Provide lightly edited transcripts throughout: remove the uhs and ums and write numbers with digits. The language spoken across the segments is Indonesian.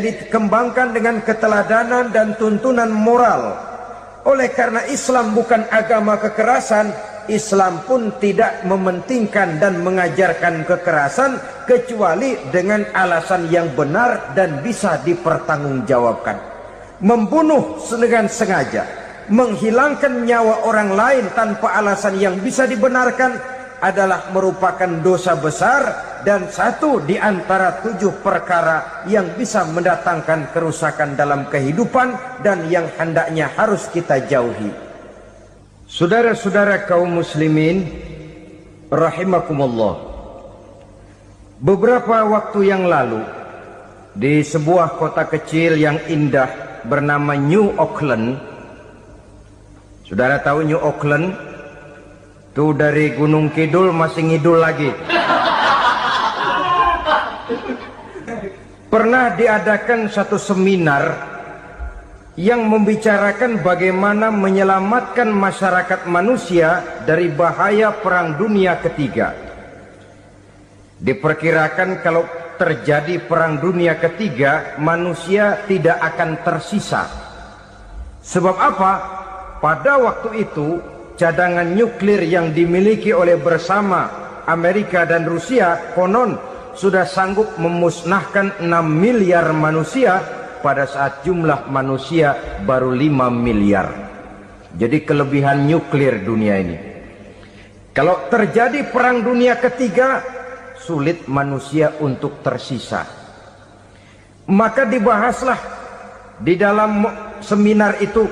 dikembangkan dengan keteladanan dan tuntunan moral. Oleh karena Islam bukan agama kekerasan, Islam pun tidak mementingkan dan mengajarkan kekerasan kecuali dengan alasan yang benar dan bisa dipertanggungjawabkan. Membunuh dengan sengaja, menghilangkan nyawa orang lain tanpa alasan yang bisa dibenarkan adalah merupakan dosa besar dan satu di antara 7 perkara yang bisa mendatangkan kerusakan dalam kehidupan dan yang hendaknya harus kita jauhi. Saudara-saudara kaum muslimin rahimakumullah, beberapa waktu yang lalu di sebuah kota kecil yang indah bernama New Auckland. Saudara tahu New Auckland? Tuh dari Gunung Kidul masih ngidul lagi. Pernah diadakan satu seminar yang membicarakan bagaimana menyelamatkan masyarakat manusia dari bahaya Perang Dunia Ketiga. Diperkirakan kalau terjadi Perang Dunia Ketiga, manusia tidak akan tersisa. Sebab apa? Pada waktu itu cadangan nuklir yang dimiliki oleh bersama Amerika dan Rusia konon sudah sanggup memusnahkan 6 miliar manusia pada saat jumlah manusia baru 5 miliar. Jadi kelebihan nuklir dunia ini. Kalau terjadi Perang Dunia Ketiga, sulit manusia untuk tersisa. Maka dibahaslah di dalam seminar itu,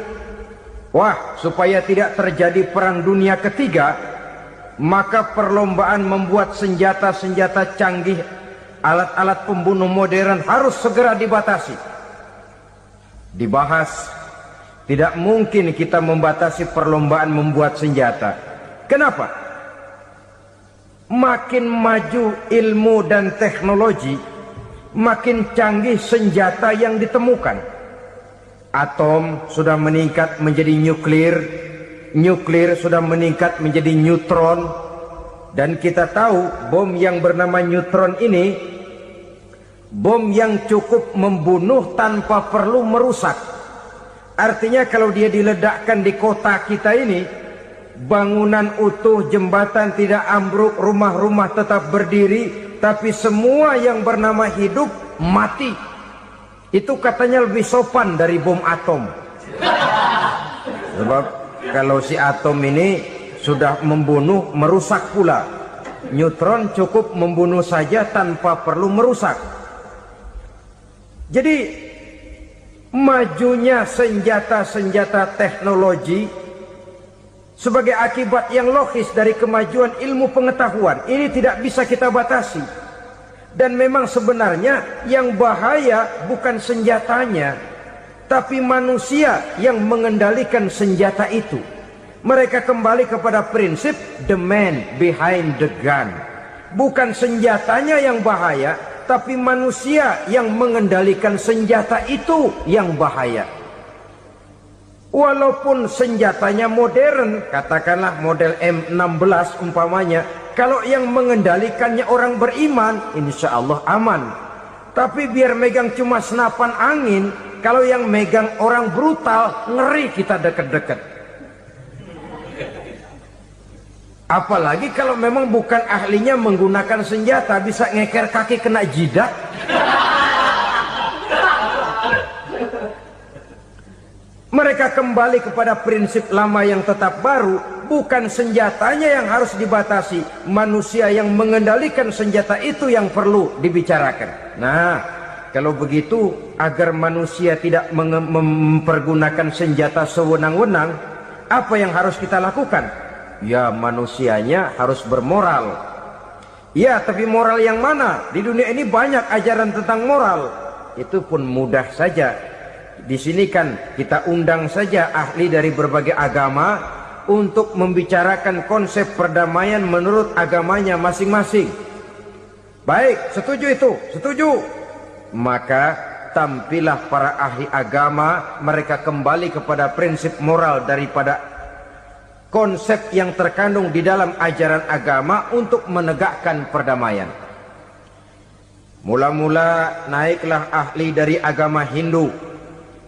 wah, supaya tidak terjadi Perang Dunia Ketiga, maka perlombaan membuat senjata-senjata canggih, alat-alat pembunuh modern harus segera dibatasi. Dibahas, tidak mungkin kita membatasi perlombaan membuat senjata. Kenapa? Makin maju ilmu dan teknologi, makin canggih senjata yang ditemukan. Atom sudah meningkat menjadi nuklir, nuklir sudah meningkat menjadi neutron, dan kita tahu bom yang bernama neutron ini bom yang cukup membunuh tanpa perlu merusak. Artinya kalau dia diledakkan di kota kita ini, bangunan utuh, jembatan tidak ambruk, rumah-rumah tetap berdiri, tapi semua yang bernama hidup mati. Itu katanya lebih sopan dari bom atom. Sebab kalau si atom ini sudah membunuh, merusak pula. Neutron cukup membunuh saja tanpa perlu merusak. Jadi majunya senjata-senjata teknologi sebagai akibat yang logis dari kemajuan ilmu pengetahuan ini tidak bisa kita batasi. Dan memang sebenarnya yang bahaya bukan senjatanya, tapi manusia yang mengendalikan senjata itu. Mereka kembali kepada prinsip the man behind the gun. Bukan senjatanya yang bahaya, tapi manusia yang mengendalikan senjata itu yang bahaya. Walaupun senjatanya modern, katakanlah model M16 umpamanya, kalau yang mengendalikannya orang beriman, insya Allah aman. Tapi biar megang cuma senapan angin, kalau yang megang orang brutal, ngeri kita deket-deket. Apalagi kalau memang bukan ahlinya menggunakan senjata, bisa ngeker kaki kena jidat. Mereka kembali kepada prinsip lama yang tetap baru. Bukan senjatanya yang harus dibatasi, manusia yang mengendalikan senjata itu yang perlu dibicarakan. Nah, kalau begitu, agar manusia tidak mempergunakan senjata sewenang-wenang, apa yang harus kita lakukan? Ya, manusianya harus bermoral. Ya, tapi moral yang mana? Di dunia ini banyak ajaran tentang moral. Itu pun mudah saja. Di sini kan kita undang saja ahli dari berbagai agama untuk membicarakan konsep perdamaian menurut agamanya masing-masing. Baik, setuju itu, setuju. Maka tampillah para ahli agama, mereka kembali kepada prinsip moral daripada konsep yang terkandung di dalam ajaran agama untuk menegakkan perdamaian. Mula-mula naiklah ahli dari agama Hindu,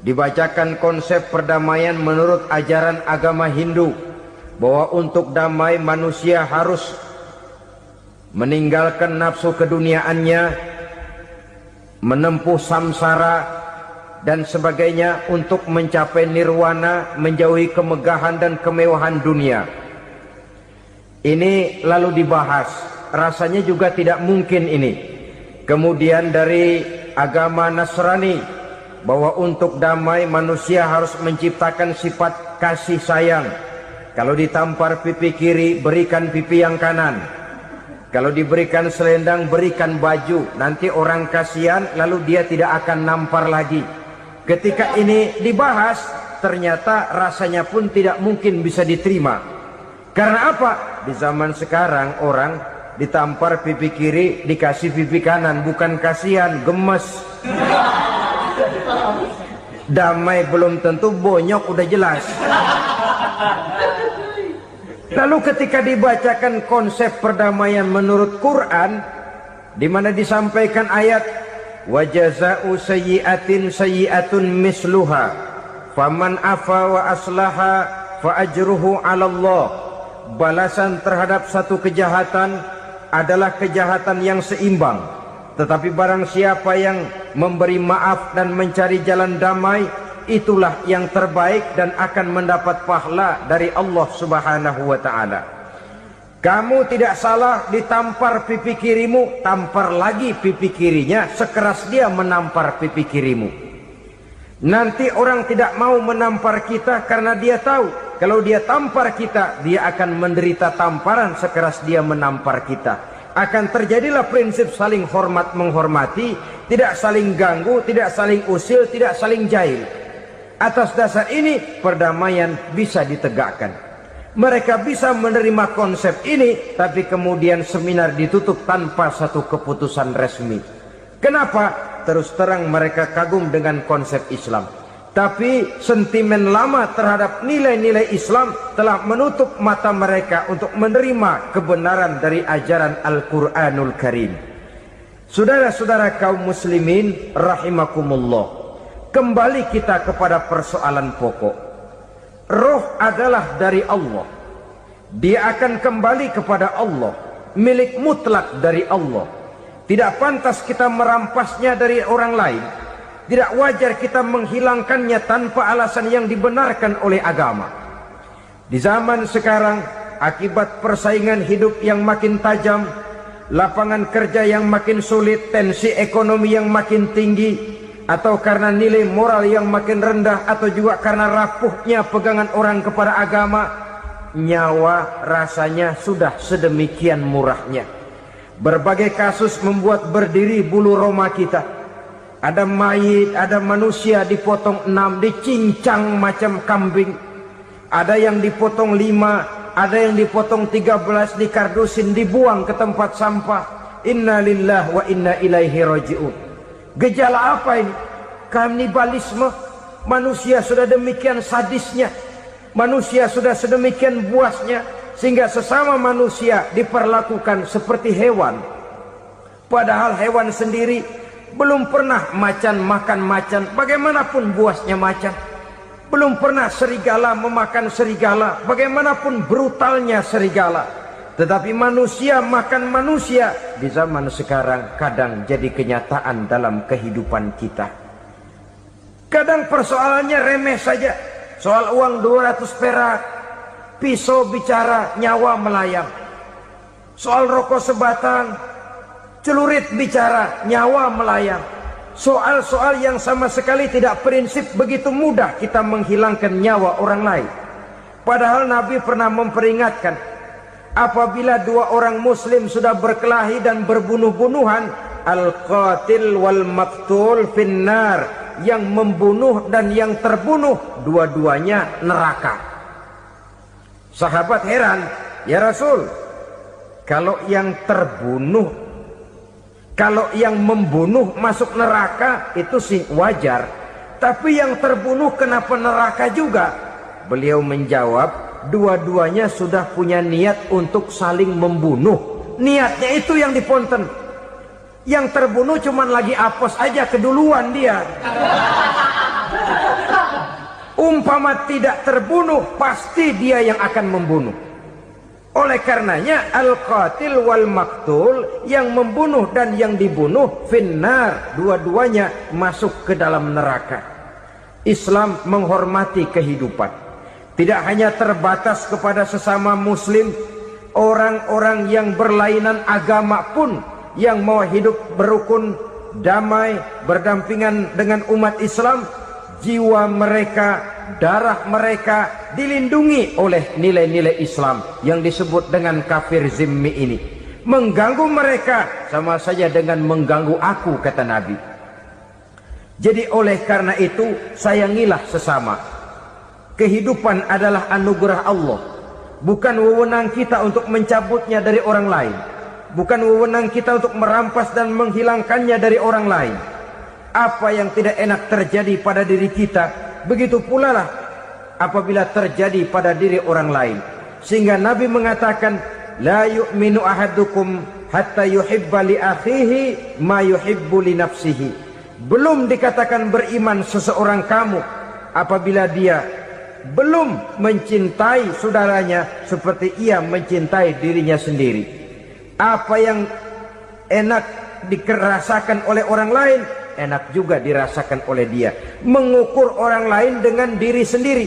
dibacakan konsep perdamaian menurut ajaran agama Hindu, bahwa untuk damai manusia harus meninggalkan nafsu keduniaannya, menempuh samsara dan sebagainya untuk mencapai nirwana, menjauhi kemegahan dan kemewahan dunia. Ini lalu dibahas, rasanya juga tidak mungkin ini. Kemudian dari agama Nasrani, bahwa untuk damai manusia harus menciptakan sifat kasih sayang. Kalau ditampar pipi kiri, berikan pipi yang kanan. Kalau diberikan selendang, berikan baju. Nanti orang kasihan, lalu dia tidak akan nampar lagi. Ketika ini dibahas, ternyata rasanya pun tidak mungkin bisa diterima. Karena apa? Di zaman sekarang orang ditampar pipi kiri, dikasih pipi kanan, bukan kasihan, gemes. Damai belum tentu, bonyok udah jelas. Lalu ketika dibacakan konsep perdamaian menurut Quran, di mana disampaikan ayat wa jazaa'u sayyi'atin sayyi'atun misluha faman afa wa aslaha fa ajruhu 'ala Allah. Balasan terhadap satu kejahatan adalah kejahatan yang seimbang, tetapi barang siapa yang memberi maaf dan mencari jalan damai, itulah yang terbaik dan akan mendapat pahala dari Allah Subhanahu wa ta'ala. Kamu tidak salah ditampar pipi kirimu, tampar lagi pipi kirinya sekeras dia menampar pipi kirimu. Nanti orang tidak mau menampar kita karena dia tahu kalau dia tampar kita, dia akan menderita tamparan sekeras dia menampar kita. Akan terjadilah prinsip saling hormat menghormati, tidak saling ganggu, tidak saling usil, tidak saling jahil. Atas dasar ini perdamaian bisa ditegakkan. Mereka bisa menerima konsep ini, tapi kemudian seminar ditutup tanpa satu keputusan resmi. Kenapa? Terus terang mereka kagum dengan konsep Islam, tapi sentimen lama terhadap nilai-nilai Islam telah menutup mata mereka untuk menerima kebenaran dari ajaran Al-Quranul Karim. Saudara-saudara kaum muslimin rahimakumullah, kembali kita kepada persoalan pokok. Roh adalah dari Allah, dia akan kembali kepada Allah, milik mutlak dari Allah. Tidak pantas kita merampasnya dari orang lain. Tidak wajar kita menghilangkannya tanpa alasan yang dibenarkan oleh agama. Di zaman sekarang, akibat persaingan hidup yang makin tajam, lapangan kerja yang makin sulit, tensi ekonomi yang makin tinggi, atau karena nilai moral yang makin rendah, atau juga karena rapuhnya pegangan orang kepada agama, nyawa rasanya sudah sedemikian murahnya. Berbagai kasus membuat berdiri bulu roma kita. Ada mayit, ada manusia dipotong 6, dicincang macam kambing. Ada yang dipotong 5, ada yang dipotong 13, dikardusin, dibuang ke tempat sampah. Inna lillahi wa inna ilaihi raji'un. Gejala apa ini? Kanibalisme. Manusia sudah demikian sadisnya, manusia sudah sedemikian buasnya, sehingga sesama manusia diperlakukan seperti hewan. Padahal hewan sendiri belum pernah macan makan macan, bagaimanapun buasnya macan. Belum pernah serigala memakan serigala, bagaimanapun brutalnya serigala. Tetapi manusia makan manusia di zaman sekarang kadang jadi kenyataan dalam kehidupan kita. Kadang persoalannya remeh saja, soal uang 200 perak, pisau bicara, nyawa melayang. Soal rokok sebatang, celurit bicara, nyawa melayang. Soal-soal yang sama sekali tidak prinsip, begitu mudah kita menghilangkan nyawa orang lain. Padahal Nabi pernah memperingatkan, apabila dua orang muslim sudah berkelahi dan berbunuh-bunuhan, al-qatil wal maqtul finnar, yang membunuh dan yang terbunuh dua-duanya neraka. Sahabat heran, ya Rasul, kalau yang terbunuh, kalau yang membunuh masuk neraka itu sih wajar, tapi yang terbunuh kenapa neraka juga? Beliau menjawab, dua-duanya sudah punya niat untuk saling membunuh. Niatnya itu yang diponten. Yang terbunuh cuman lagi apes aja, keduluan dia. Umpama tidak terbunuh, pasti dia yang akan membunuh. Oleh karenanya al-qatil wal maktul, yang membunuh dan yang dibunuh, finnar, dua-duanya masuk ke dalam neraka. Islam menghormati kehidupan, tidak hanya terbatas kepada sesama muslim. Orang-orang yang berlainan agama pun yang mau hidup berukun, damai, berdampingan dengan umat Islam, jiwa mereka, darah mereka dilindungi oleh nilai-nilai Islam yang disebut dengan kafir zimmi ini. Mengganggu mereka sama saja dengan mengganggu aku, kata Nabi. Jadi oleh karena itu, sayangilah sesama. Kehidupan adalah anugerah Allah, bukan wewenang kita untuk mencabutnya dari orang lain, bukan wewenang kita untuk merampas dan menghilangkannya dari orang lain. Apa yang tidak enak terjadi pada diri kita, begitu pula lah apabila terjadi pada diri orang lain. Sehingga Nabi mengatakan, la yu'minu ahadukum hatta yuhibba li akhihi ma yuhibbu li nafsihi. Belum dikatakan beriman seseorang kamu apabila dia belum mencintai saudaranya seperti ia mencintai dirinya sendiri. Apa yang enak dirasakan oleh orang lain, enak juga dirasakan oleh dia. Mengukur orang lain dengan diri sendiri.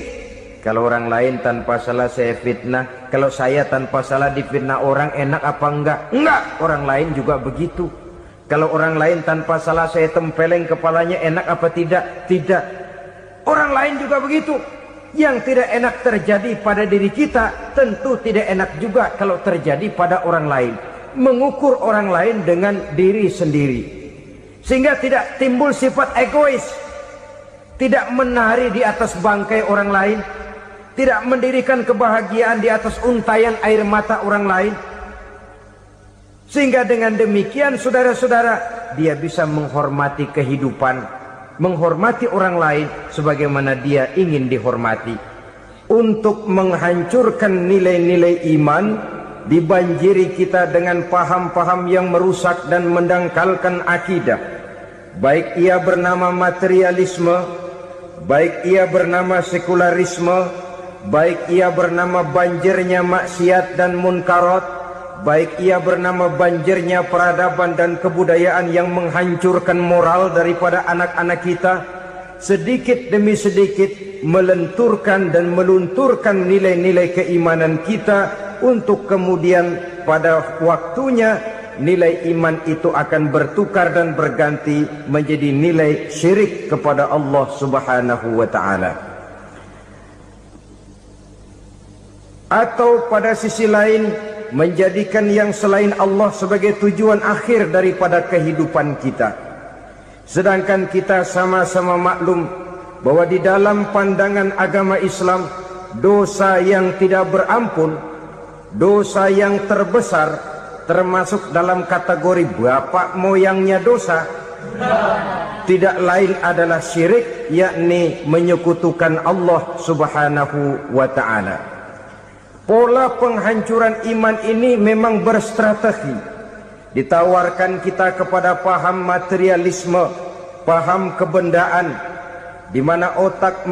Kalau orang lain tanpa salah saya fitnah, kalau saya tanpa salah difitnah orang, enak apa enggak? Enggak, orang lain juga begitu. Kalau orang lain tanpa salah saya tempeleng kepalanya, enak apa tidak? Tidak. Orang lain juga begitu. Yang tidak enak terjadi pada diri kita, tentu tidak enak juga kalau terjadi pada orang lain. Mengukur orang lain dengan diri sendiri, sehingga tidak timbul sifat egois, tidak menari di atas bangkai orang lain, tidak mendirikan kebahagiaan di atas untayan air mata orang lain. Sehingga dengan demikian saudara-saudara, dia bisa menghormati kehidupan, menghormati orang lain sebagaimana dia ingin dihormati. Untuk menghancurkan nilai-nilai iman, dibanjiri kita dengan paham-paham yang merusak dan mendangkalkan akidah. Baik ia bernama materialisme, baik ia bernama sekularisme, baik ia bernama banjirnya maksiat dan munkarat, baik ia bernama banjirnya peradaban dan kebudayaan yang menghancurkan moral daripada anak-anak kita. Sedikit demi sedikit melenturkan dan melunturkan nilai-nilai keimanan kita, untuk kemudian pada waktunya nilai iman itu akan bertukar dan berganti menjadi nilai syirik kepada Allah Subhanahu wa ta'ala. Atau pada sisi lain, menjadikan yang selain Allah sebagai tujuan akhir daripada kehidupan kita. Sedangkan kita sama-sama maklum bahwa di dalam pandangan agama Islam, dosa yang tidak berampun, dosa yang terbesar, termasuk dalam kategori bapak moyangnya dosa, tidak lain adalah syirik, yakni menyekutukan Allah Subhanahu wa ta'ala. Pola penghancuran iman ini memang berstrategi. Ditawarkan kita kepada paham materialisme, paham kebendaan, di mana otak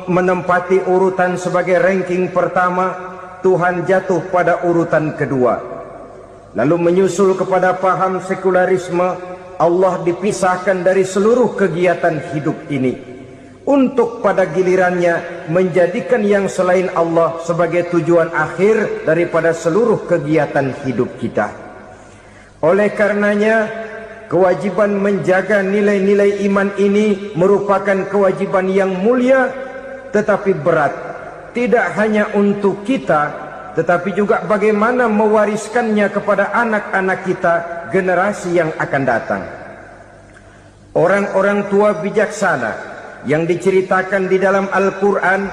menempati urutan sebagai ranking pertama, Tuhan jatuh pada urutan kedua. Lalu menyusul kepada paham sekularisme, Allah dipisahkan dari seluruh kegiatan hidup ini, untuk pada gilirannya menjadikan yang selain Allah sebagai tujuan akhir daripada seluruh kegiatan hidup kita. Oleh karenanya, kewajiban menjaga nilai-nilai iman ini merupakan kewajiban yang mulia tetapi berat, tidak hanya untuk kita, tetapi juga bagaimana mewariskannya kepada anak-anak kita, generasi yang akan datang. Orang-orang tua bijaksana yang diceritakan di dalam Al-Quran,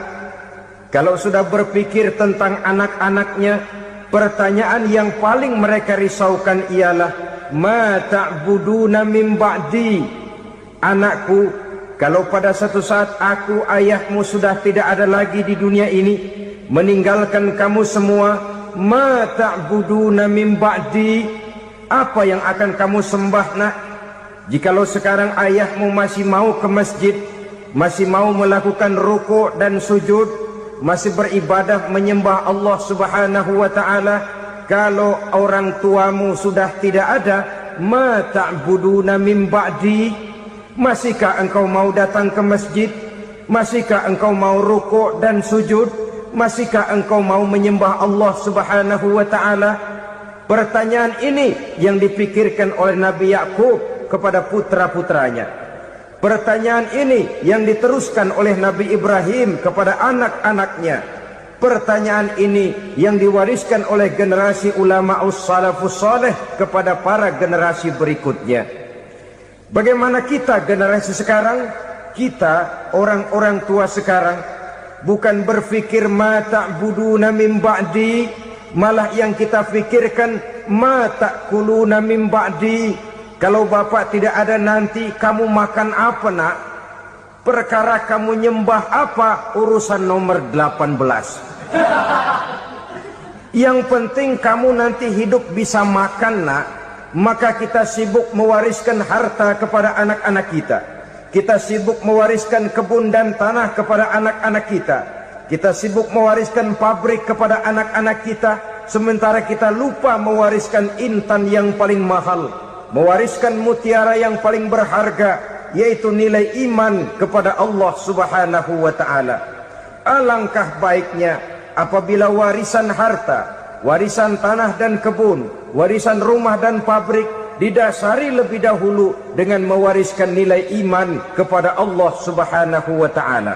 kalau sudah berpikir tentang anak-anaknya, pertanyaan yang paling mereka risaukan ialah, ma ta'buduna min ba'di. Anakku, kalau pada satu saat aku, ayahmu sudah tidak ada lagi di dunia ini, meninggalkan kamu semua, ma ta'buduna min ba'di, apa yang akan kamu sembah nak? Jikalau sekarang ayahmu masih mau ke masjid, masih mau melakukan ruku' dan sujud, masih beribadah menyembah Allah Subhanahu wa ta'ala, kalau orang tuamu sudah tidak ada, ma ta'buduna min ba'di, masihkah engkau mau datang ke masjid? Masihkah engkau mau ruku' dan sujud? Masihkah engkau mau menyembah Allah Subhanahu wa ta'ala? Pertanyaan ini yang dipikirkan oleh Nabi Yakub kepada putra-putranya. Pertanyaan ini yang diteruskan oleh Nabi Ibrahim kepada anak-anaknya. Pertanyaan ini yang diwariskan oleh generasi ulama salafus saleh kepada para generasi berikutnya. Bagaimana kita generasi sekarang? Kita orang-orang tua sekarang bukan berfikir ma ta'buduna min ba'di, malah yang kita fikirkan ma ta'kuluna min ba'di. Kalau bapak tidak ada nanti kamu makan apa nak? Perkara kamu nyembah apa urusan nomor 18. Yang penting kamu nanti hidup bisa makan nak. Maka kita sibuk mewariskan harta kepada anak-anak kita. Kita sibuk mewariskan kebun dan tanah kepada anak-anak kita. Kita sibuk mewariskan pabrik kepada anak-anak kita, sementara kita lupa mewariskan intan yang paling mahal, mewariskan mutiara yang paling berharga, yaitu nilai iman kepada Allah Subhanahu wa ta'ala. Alangkah baiknya apabila warisan harta, warisan tanah dan kebun, warisan rumah dan pabrik didasari lebih dahulu dengan mewariskan nilai iman kepada Allah Subhanahu wa ta'ala.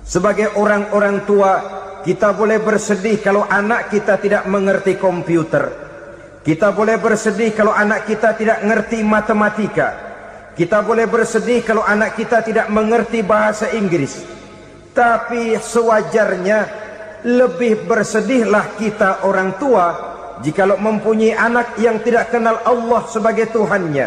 Sebagai orang-orang tua, kita boleh bersedih kalau anak kita tidak mengerti komputer. Kita boleh bersedih kalau anak kita tidak mengerti matematika. Kita boleh bersedih kalau anak kita tidak mengerti bahasa Inggris. Tapi sewajarnya lebih bersedihlah kita orang tua jikalau mempunyai anak yang tidak kenal Allah sebagai Tuhannya,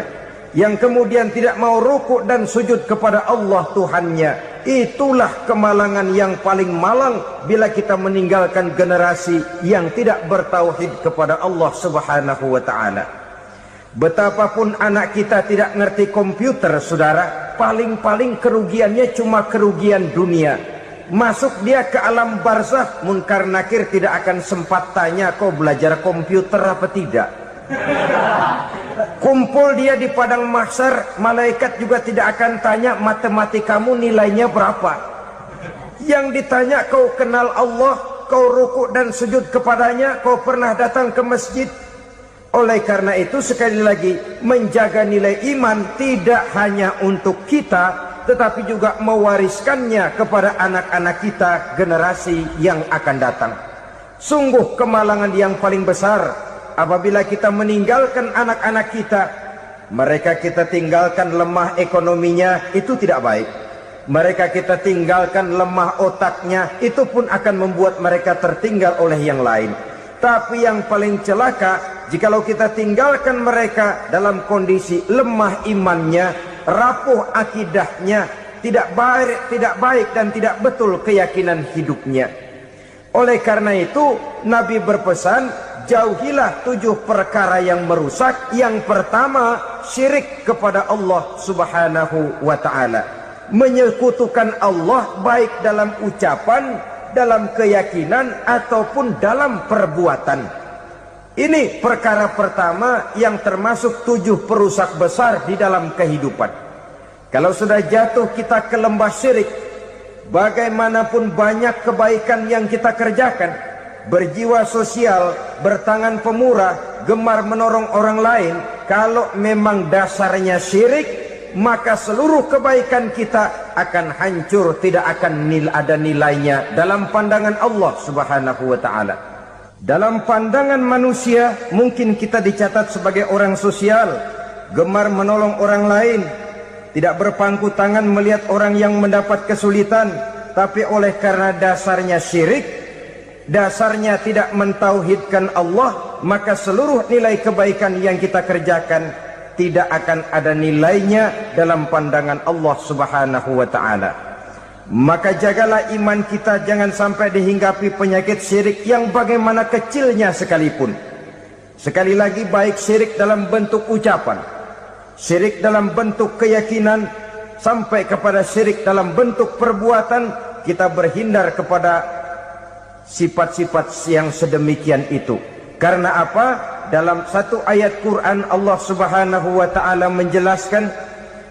yang kemudian tidak mau rukuk dan sujud kepada Allah Tuhannya. Itulah kemalangan yang paling malang bila kita meninggalkan generasi yang tidak bertauhid kepada Allah Subhanahu wa ta'ala. Betapapun anak kita tidak ngerti komputer, saudara, paling-paling kerugiannya cuma kerugian dunia. Masuk dia ke alam barzakh, munkar nakir tidak akan sempat tanya kau belajar komputer apa tidak. Kumpul dia di padang mahsyar, malaikat juga tidak akan tanya matematikamu nilainya berapa. Yang ditanya kau kenal Allah, kau rukuk dan sujud kepadanya, kau pernah datang ke masjid. Oleh karena itu sekali lagi, menjaga nilai iman tidak hanya untuk kita, tetapi juga mewariskannya kepada anak-anak kita generasi yang akan datang. Sungguh kemalangan yang paling besar apabila kita meninggalkan anak-anak kita. Mereka kita tinggalkan lemah ekonominya, itu tidak baik. Mereka kita tinggalkan lemah otaknya, itu pun akan membuat mereka tertinggal oleh yang lain. Tapi yang paling celaka, jikalau kita tinggalkan mereka dalam kondisi lemah imannya, rapuh akidahnya, tidak baik dan tidak betul keyakinan hidupnya. Oleh karena itu Nabi berpesan, jauhilah 7 perkara yang merusak. Yang pertama, syirik kepada Allah Subhanahu wa ta'ala. Menyekutukan Allah baik dalam ucapan, dalam keyakinan ataupun dalam perbuatan. Ini perkara pertama yang termasuk 7 perusak besar di dalam kehidupan. Kalau sudah jatuh kita ke lembah syirik, bagaimanapun banyak kebaikan yang kita kerjakan, berjiwa sosial, bertangan pemurah, gemar menolong orang lain, kalau memang dasarnya syirik, maka seluruh kebaikan kita akan hancur, tidak akan ada nilainya dalam pandangan Allah Subhanahu wa ta'ala. Dalam pandangan manusia, mungkin kita dicatat sebagai orang sosial, gemar menolong orang lain, tidak berpangku tangan melihat orang yang mendapat kesulitan. Tapi oleh karena dasarnya syirik, dasarnya tidak mentauhidkan Allah, maka seluruh nilai kebaikan yang kita kerjakan tidak akan ada nilainya dalam pandangan Allah Subhanahu wa ta'ala. Maka jagalah iman kita, jangan sampai dihinggapi penyakit syirik yang bagaimana kecilnya sekalipun. Sekali lagi, baik syirik dalam bentuk ucapan, syirik dalam bentuk keyakinan, sampai kepada syirik dalam bentuk perbuatan, kita berhindar kepada sifat-sifat yang sedemikian itu. Karena apa? Dalam satu ayat Quran Allah Subhanahu wa taala menjelaskan,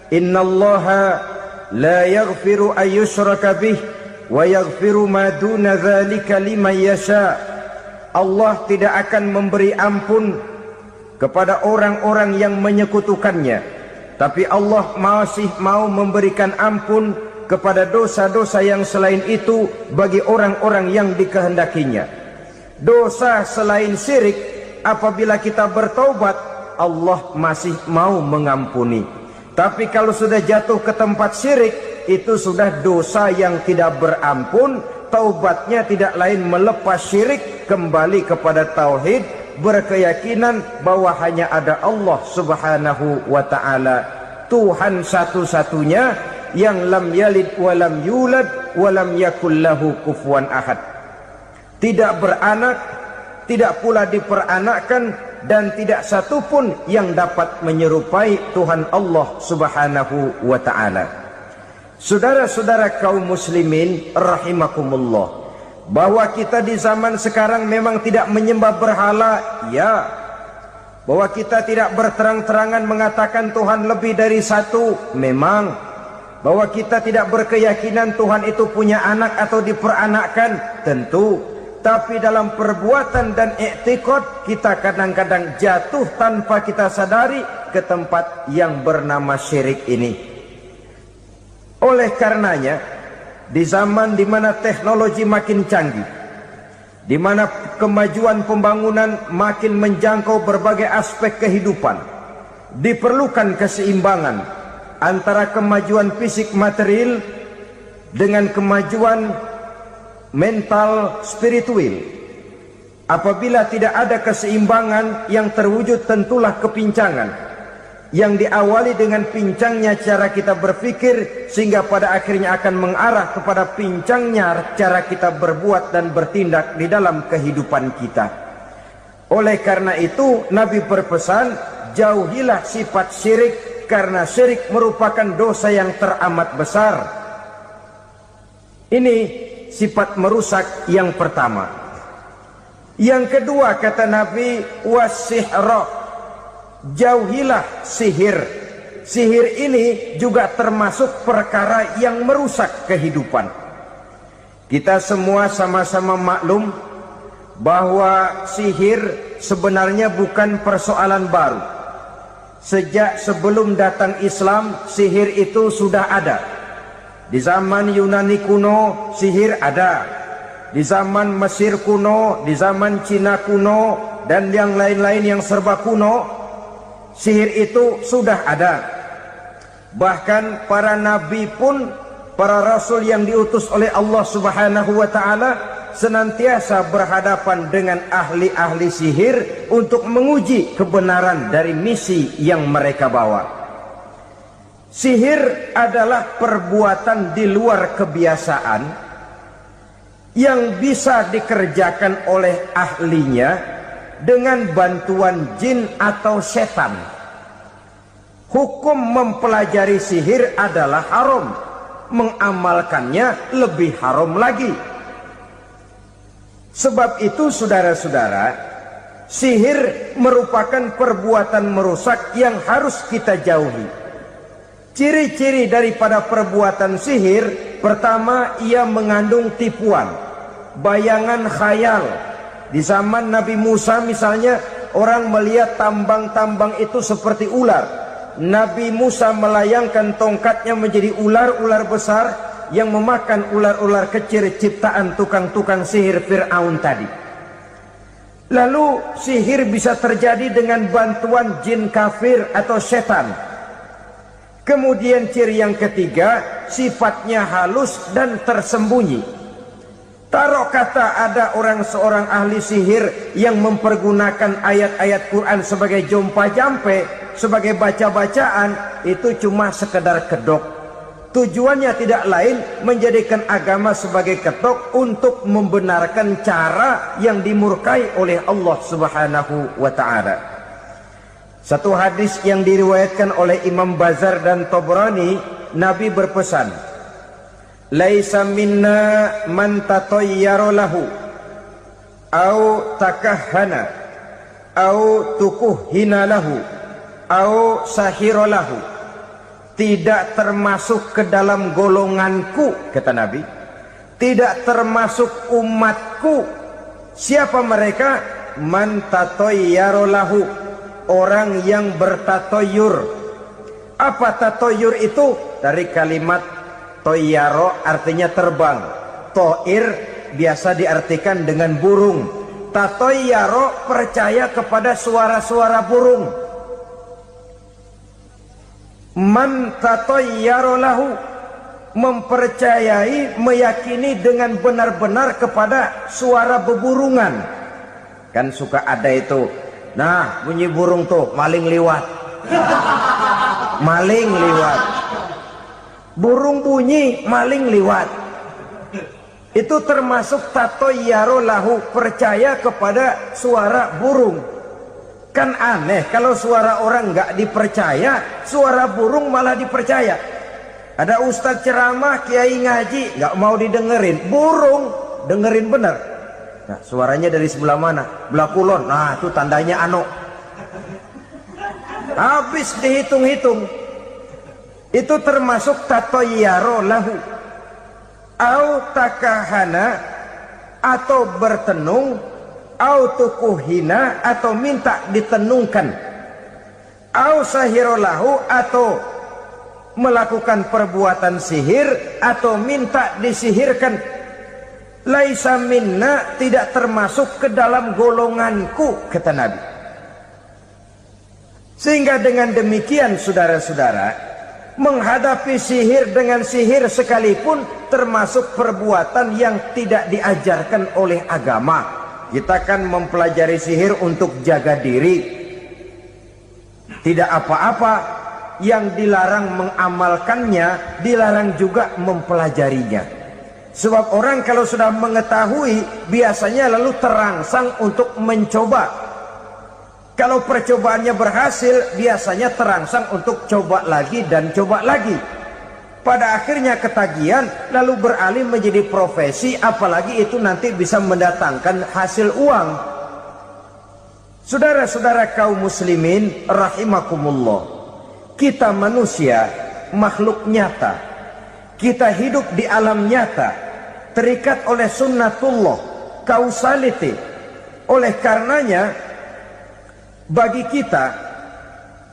innallaha la yaghfiru ayyushraka bih wa yaghfiru ma duna dzalika liman yasha. Allah tidak akan memberi ampun kepada orang-orang yang menyekutukannya, tapi Allah masih mau memberikan ampun kepada dosa-dosa yang selain itu bagi orang-orang yang dikehendakinya. Dosa selain syirik, apabila kita bertaubat, Allah masih mau mengampuni. Tapi kalau sudah jatuh ke tempat syirik, itu sudah dosa yang tidak berampun. Taubatnya tidak lain melepas syirik, kembali kepada tauhid, berkeyakinan bahwa hanya ada Allah Subhanahu wa taala, Tuhan satu-satunya yang lam yalid wa lam yulad wa lam yakul lahu kufuwan ahad. Tidak beranak, tidak pula diperanakkan, dan tidak satupun yang dapat menyerupai Tuhan Allah Subhanahu wa taala. Saudara-saudara kaum muslimin rahimakumullah, bahwa kita di zaman sekarang memang tidak menyembah berhala, ya. Bahwa kita tidak berterang-terangan mengatakan Tuhan lebih dari satu, memang. Bahwa kita tidak berkeyakinan Tuhan itu punya anak atau diperanakkan, tentu. Tapi dalam perbuatan dan i'tiqad, kita kadang-kadang jatuh tanpa kita sadari ke tempat yang bernama syirik ini. Oleh karenanya, di zaman di mana teknologi makin canggih, di mana kemajuan pembangunan makin menjangkau berbagai aspek kehidupan, diperlukan keseimbangan antara kemajuan fisik material dengan kemajuan mental spiritual. Apabila tidak ada keseimbangan, yang terwujud tentulah kepincangan, yang diawali dengan pincangnya cara kita berpikir, sehingga pada akhirnya akan mengarah kepada pincangnya cara kita berbuat dan bertindak di dalam kehidupan kita. Oleh karena itu, Nabi berpesan, jauhilah sifat syirik, karena syirik merupakan dosa yang teramat besar. Ini sifat merusak yang pertama. Yang kedua, kata Nabi, wasihra, jauhilah sihir. Sihir ini juga termasuk perkara yang merusak kehidupan. Kita semua sama-sama maklum bahwa sihir sebenarnya bukan persoalan baru. Sejak sebelum datang Islam, sihir itu sudah ada. Di zaman Yunani kuno, sihir ada. Di zaman Mesir kuno, di zaman Cina kuno, dan yang lain-lain yang serba kuno, sihir itu sudah ada. Bahkan para nabi pun, para rasul yang diutus oleh Allah Subhanahu wa taala, senantiasa berhadapan dengan ahli-ahli sihir untuk menguji kebenaran dari misi yang mereka bawa. Sihir adalah perbuatan di luar kebiasaan yang bisa dikerjakan oleh ahlinya dengan bantuan jin atau setan. Hukum mempelajari sihir adalah haram, mengamalkannya lebih haram lagi. Sebab itu saudara-saudara, sihir merupakan perbuatan merusak yang harus kita jauhi. Ciri-ciri daripada perbuatan sihir, pertama, ia mengandung tipuan, bayangan khayal. Di zaman Nabi Musa misalnya, orang melihat tambang-tambang itu seperti ular. Nabi Musa melayangkan tongkatnya menjadi ular-ular besar yang memakan ular-ular kecil ciptaan tukang-tukang sihir Fir'aun tadi. Lalu sihir bisa terjadi dengan bantuan jin kafir atau setan. Kemudian ciri yang ketiga, sifatnya halus dan tersembunyi. Taruh kata ada seorang ahli sihir yang mempergunakan ayat-ayat Quran sebagai jompa jampe, sebagai baca-bacaan, itu cuma sekedar kedok. Tujuannya tidak lain menjadikan agama sebagai ketok untuk membenarkan cara yang dimurkai oleh Allah Subhanahu wa ta'ala. Satu hadis yang diriwayatkan oleh Imam Bazar dan Tabrani, Nabi berpesan, "Laisa minna man tatayyara lahu au takahhana au tukuhhina lahu au sahira lahu." Tidak termasuk ke dalam golonganku, kata Nabi. Tidak termasuk umatku. Siapa mereka? Man tatayyara lahu, orang yang bertatoyur. Apa tatoyur itu? Dari kalimat toyaro, artinya terbang. Toir biasa diartikan dengan burung. Tatoyaro percaya kepada suara-suara burung. Man tatayyara lahu, mempercayai, meyakini dengan benar-benar kepada suara beburungan. Kan suka ada itu, nah bunyi burung tuh, maling liwat. Maling liwat. Burung bunyi, maling liwat. Itu termasuk tatayyara lahu, percaya kepada suara burung. Kan aneh kalau suara orang nggak dipercaya, suara burung malah dipercaya. Ada ustadz ceramah, kiai ngaji, nggak mau didengerin, burung dengerin bener. Nah, suaranya dari sebelah mana? Belah kulon. Nah, itu tandanya ano. Habis dihitung-hitung. Itu termasuk tatayyara lahu. Au takahana, atau bertenung, au tukuhina, atau minta ditenungkan, au sahirolahu, atau melakukan perbuatan sihir atau minta disihirkan. Laisa minna, tidak termasuk ke dalam golonganku, kata Nabi. Sehingga dengan demikian saudara-saudara, menghadapi sihir dengan sihir sekalipun termasuk perbuatan yang tidak diajarkan oleh agama. Kita kan mempelajari sihir untuk jaga diri. Tidak apa-apa, yang dilarang mengamalkannya, dilarang juga mempelajarinya. Sebab orang kalau sudah mengetahui, biasanya lalu terangsang untuk mencoba. Kalau percobaannya berhasil, biasanya terangsang untuk coba lagi dan coba lagi. Pada akhirnya ketagihan, lalu beralih menjadi profesi, apalagi itu nanti bisa mendatangkan hasil uang. Saudara-saudara kaum muslimin rahimakumullah, kita manusia makhluk nyata, kita hidup di alam nyata, terikat oleh sunnatullah, causality. Oleh karenanya bagi kita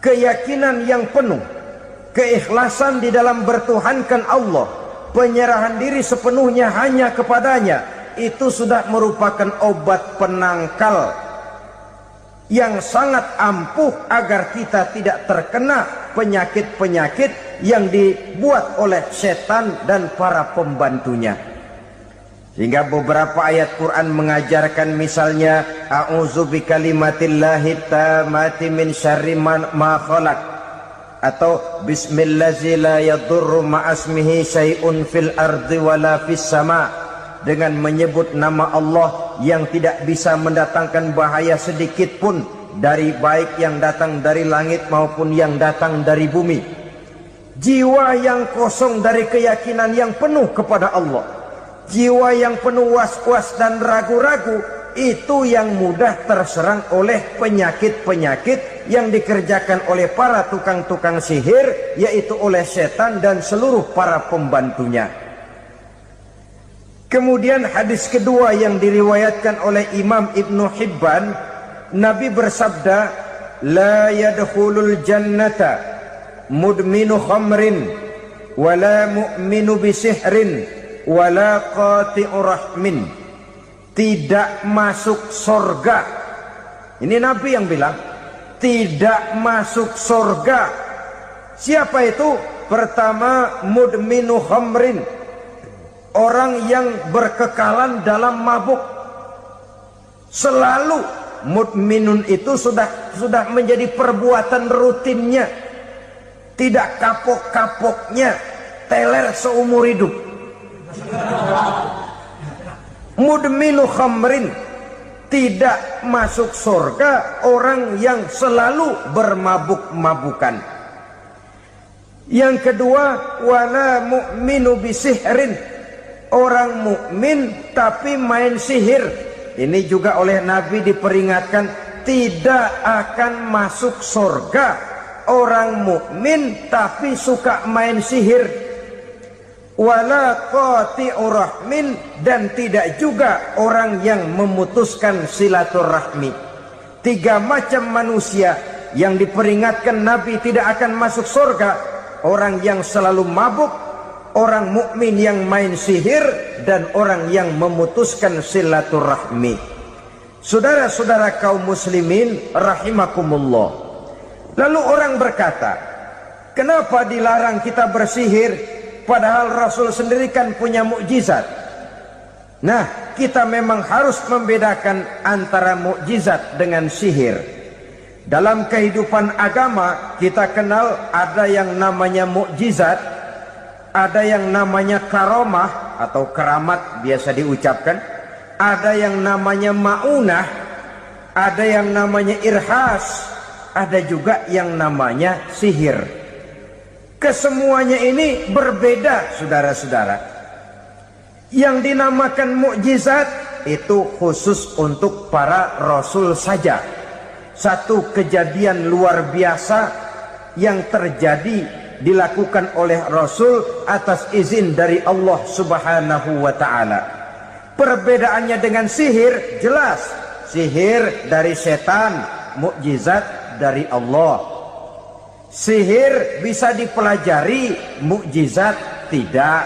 keyakinan yang penuh, keikhlasan di dalam bertuhankan Allah, penyerahan diri sepenuhnya hanya kepadanya, itu sudah merupakan obat penangkal yang sangat ampuh agar kita tidak terkena penyakit-penyakit yang dibuat oleh setan dan para pembantunya. Sehingga beberapa ayat Quran mengajarkan, misalnya a'udzu bikalimatillahi tammati min syarri ma khalaq, atau bismillazi la yadurru ma'asmihi syai'un fil ardi wala fis sama, dengan menyebut nama Allah yang tidak bisa mendatangkan bahaya sedikit pun, dari baik yang datang dari langit maupun yang datang dari bumi. Jiwa yang kosong dari keyakinan yang penuh kepada Allah, jiwa yang penuh was-was dan ragu-ragu, itu yang mudah terserang oleh penyakit-penyakit yang dikerjakan oleh para tukang-tukang sihir, yaitu oleh setan dan seluruh para pembantunya. Kemudian hadis kedua yang diriwayatkan oleh Imam Ibnu Hibban, Nabi bersabda, la yadkhulul jannata mudminu khamrin wala mu'minu bisihrin wala qati'u rahmin. Tidak masuk surga. Ini Nabi yang bilang, tidak masuk surga. Siapa itu? Pertama, mudminu khamrin, orang yang berkekalan dalam mabuk. Selalu mudminun itu sudah menjadi perbuatan rutinnya, tidak kapok-kapoknya, teler seumur hidup. Mudminu khamrin, tidak masuk surga orang yang selalu bermabuk-mabukan. Yang kedua, wala mu'minu bisihrin, orang mukmin tapi main sihir. Ini juga oleh Nabi diperingatkan, tidak akan masuk surga orang mukmin tapi suka main sihir. Wala qati'ur rahmin, dan tidak juga orang yang memutuskan silaturahmi. 3 macam manusia yang diperingatkan Nabi tidak akan masuk surga: orang yang selalu mabuk, orang mukmin yang main sihir, dan orang yang memutuskan silaturahmi. Saudara-saudara kaum muslimin rahimakumullah. Lalu orang berkata, kenapa dilarang kita bersihir? Padahal Rasul sendiri kan punya mukjizat. Nah, kita memang harus membedakan antara mukjizat dengan sihir. Dalam kehidupan agama kita kenal ada yang namanya mukjizat, ada yang namanya karomah atau keramat biasa diucapkan, ada yang namanya maunah, ada yang namanya irhas, ada juga yang namanya sihir. Kesemuanya ini berbeda, saudara-saudara. Yang dinamakan mukjizat itu khusus untuk para rasul saja. Satu kejadian luar biasa yang terjadi dilakukan oleh rasul atas izin dari Allah Subhanahu wa taala. Perbedaannya dengan sihir jelas. Sihir dari setan, mukjizat dari Allah. Sihir bisa dipelajari, mukjizat tidak.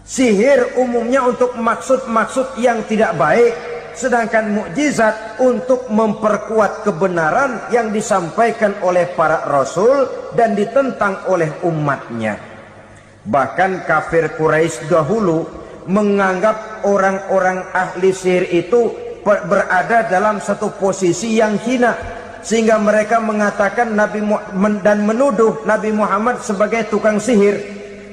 Sihir umumnya untuk maksud-maksud yang tidak baik, sedangkan mukjizat untuk memperkuat kebenaran yang disampaikan oleh para rasul dan ditentang oleh umatnya. Bahkan kafir Quraisy dahulu menganggap orang-orang ahli sihir itu berada dalam satu posisi yang hina, sehingga mereka mengatakan Nabi Muhammad dan menuduh Nabi Muhammad sebagai tukang sihir.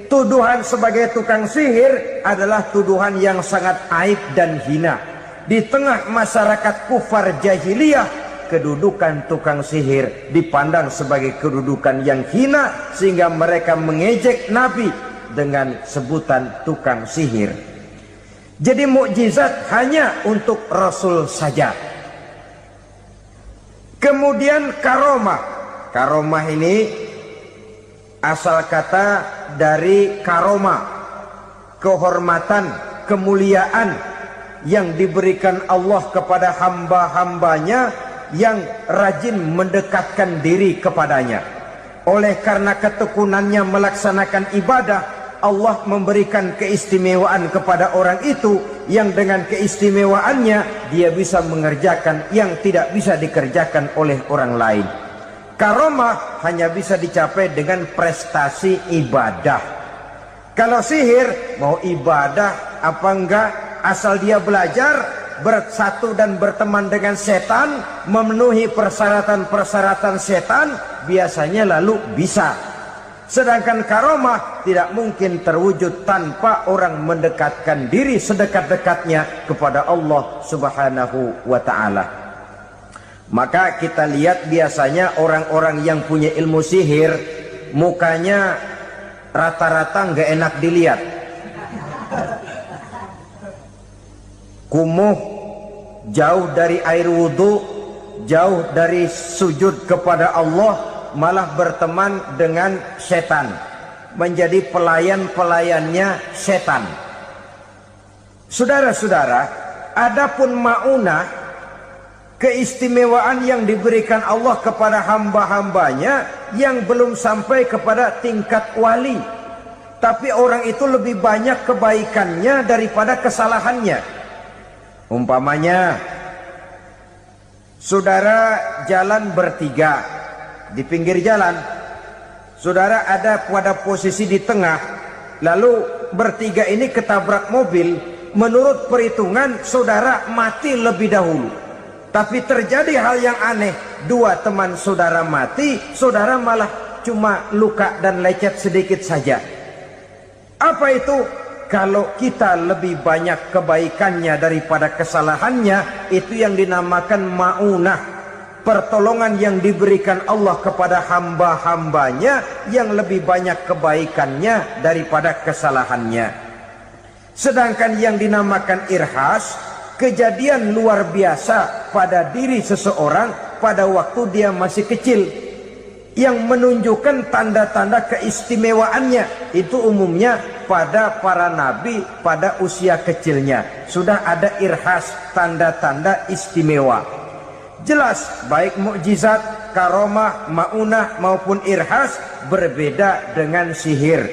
Tuduhan sebagai tukang sihir adalah tuduhan yang sangat aib dan hina. Di tengah masyarakat kufar jahiliyah, kedudukan tukang sihir dipandang sebagai kedudukan yang hina, sehingga mereka mengejek Nabi dengan sebutan tukang sihir. Jadi mukjizat hanya untuk Rasul saja. Kemudian karomah. Karomah ini asal kata dari karomah, kehormatan, kemuliaan yang diberikan Allah kepada hamba-hambanya yang rajin mendekatkan diri kepadanya. Oleh karena ketekunannya melaksanakan ibadah, Allah memberikan keistimewaan kepada orang itu, yang dengan keistimewaannya dia bisa mengerjakan yang tidak bisa dikerjakan oleh orang lain. Karomah hanya bisa dicapai dengan prestasi ibadah. Kalau sihir, mau ibadah apa enggak, asal dia belajar, bersatu dan berteman dengan setan, memenuhi persyaratan-persyaratan setan, biasanya lalu bisa. Sedangkan karomah tidak mungkin terwujud tanpa orang mendekatkan diri sedekat-dekatnya kepada Allah Subhanahu wa ta'ala. Maka kita lihat biasanya orang-orang yang punya ilmu sihir, mukanya rata-rata nggak enak dilihat. Kumuh, jauh dari air wudhu, jauh dari sujud kepada Allah, malah berteman dengan setan, menjadi pelayan-pelayannya setan. Saudara-saudara, adapun maunah, keistimewaan yang diberikan Allah kepada hamba-hambanya yang belum sampai kepada tingkat wali, tapi orang itu lebih banyak kebaikannya daripada kesalahannya. Umpamanya, saudara jalan bertiga, di pinggir jalan, saudara ada pada posisi di tengah, lalu bertiga ini ketabrak mobil. Menurut perhitungan saudara mati lebih dahulu, tapi terjadi hal yang aneh, 2 teman saudara mati, saudara malah cuma luka dan lecet sedikit saja. Apa itu? Kalau kita lebih banyak kebaikannya daripada kesalahannya, itu yang dinamakan ma'unah, pertolongan yang diberikan Allah kepada hamba-hambanya yang lebih banyak kebaikannya daripada kesalahannya. Sedangkan yang dinamakan irhas, kejadian luar biasa pada diri seseorang pada waktu dia masih kecil, yang menunjukkan tanda-tanda keistimewaannya. Itu umumnya pada para nabi pada usia kecilnya sudah ada irhas, tanda-tanda istimewa. Jelas baik mukjizat, karomah, maunah maupun irhas berbeda dengan sihir.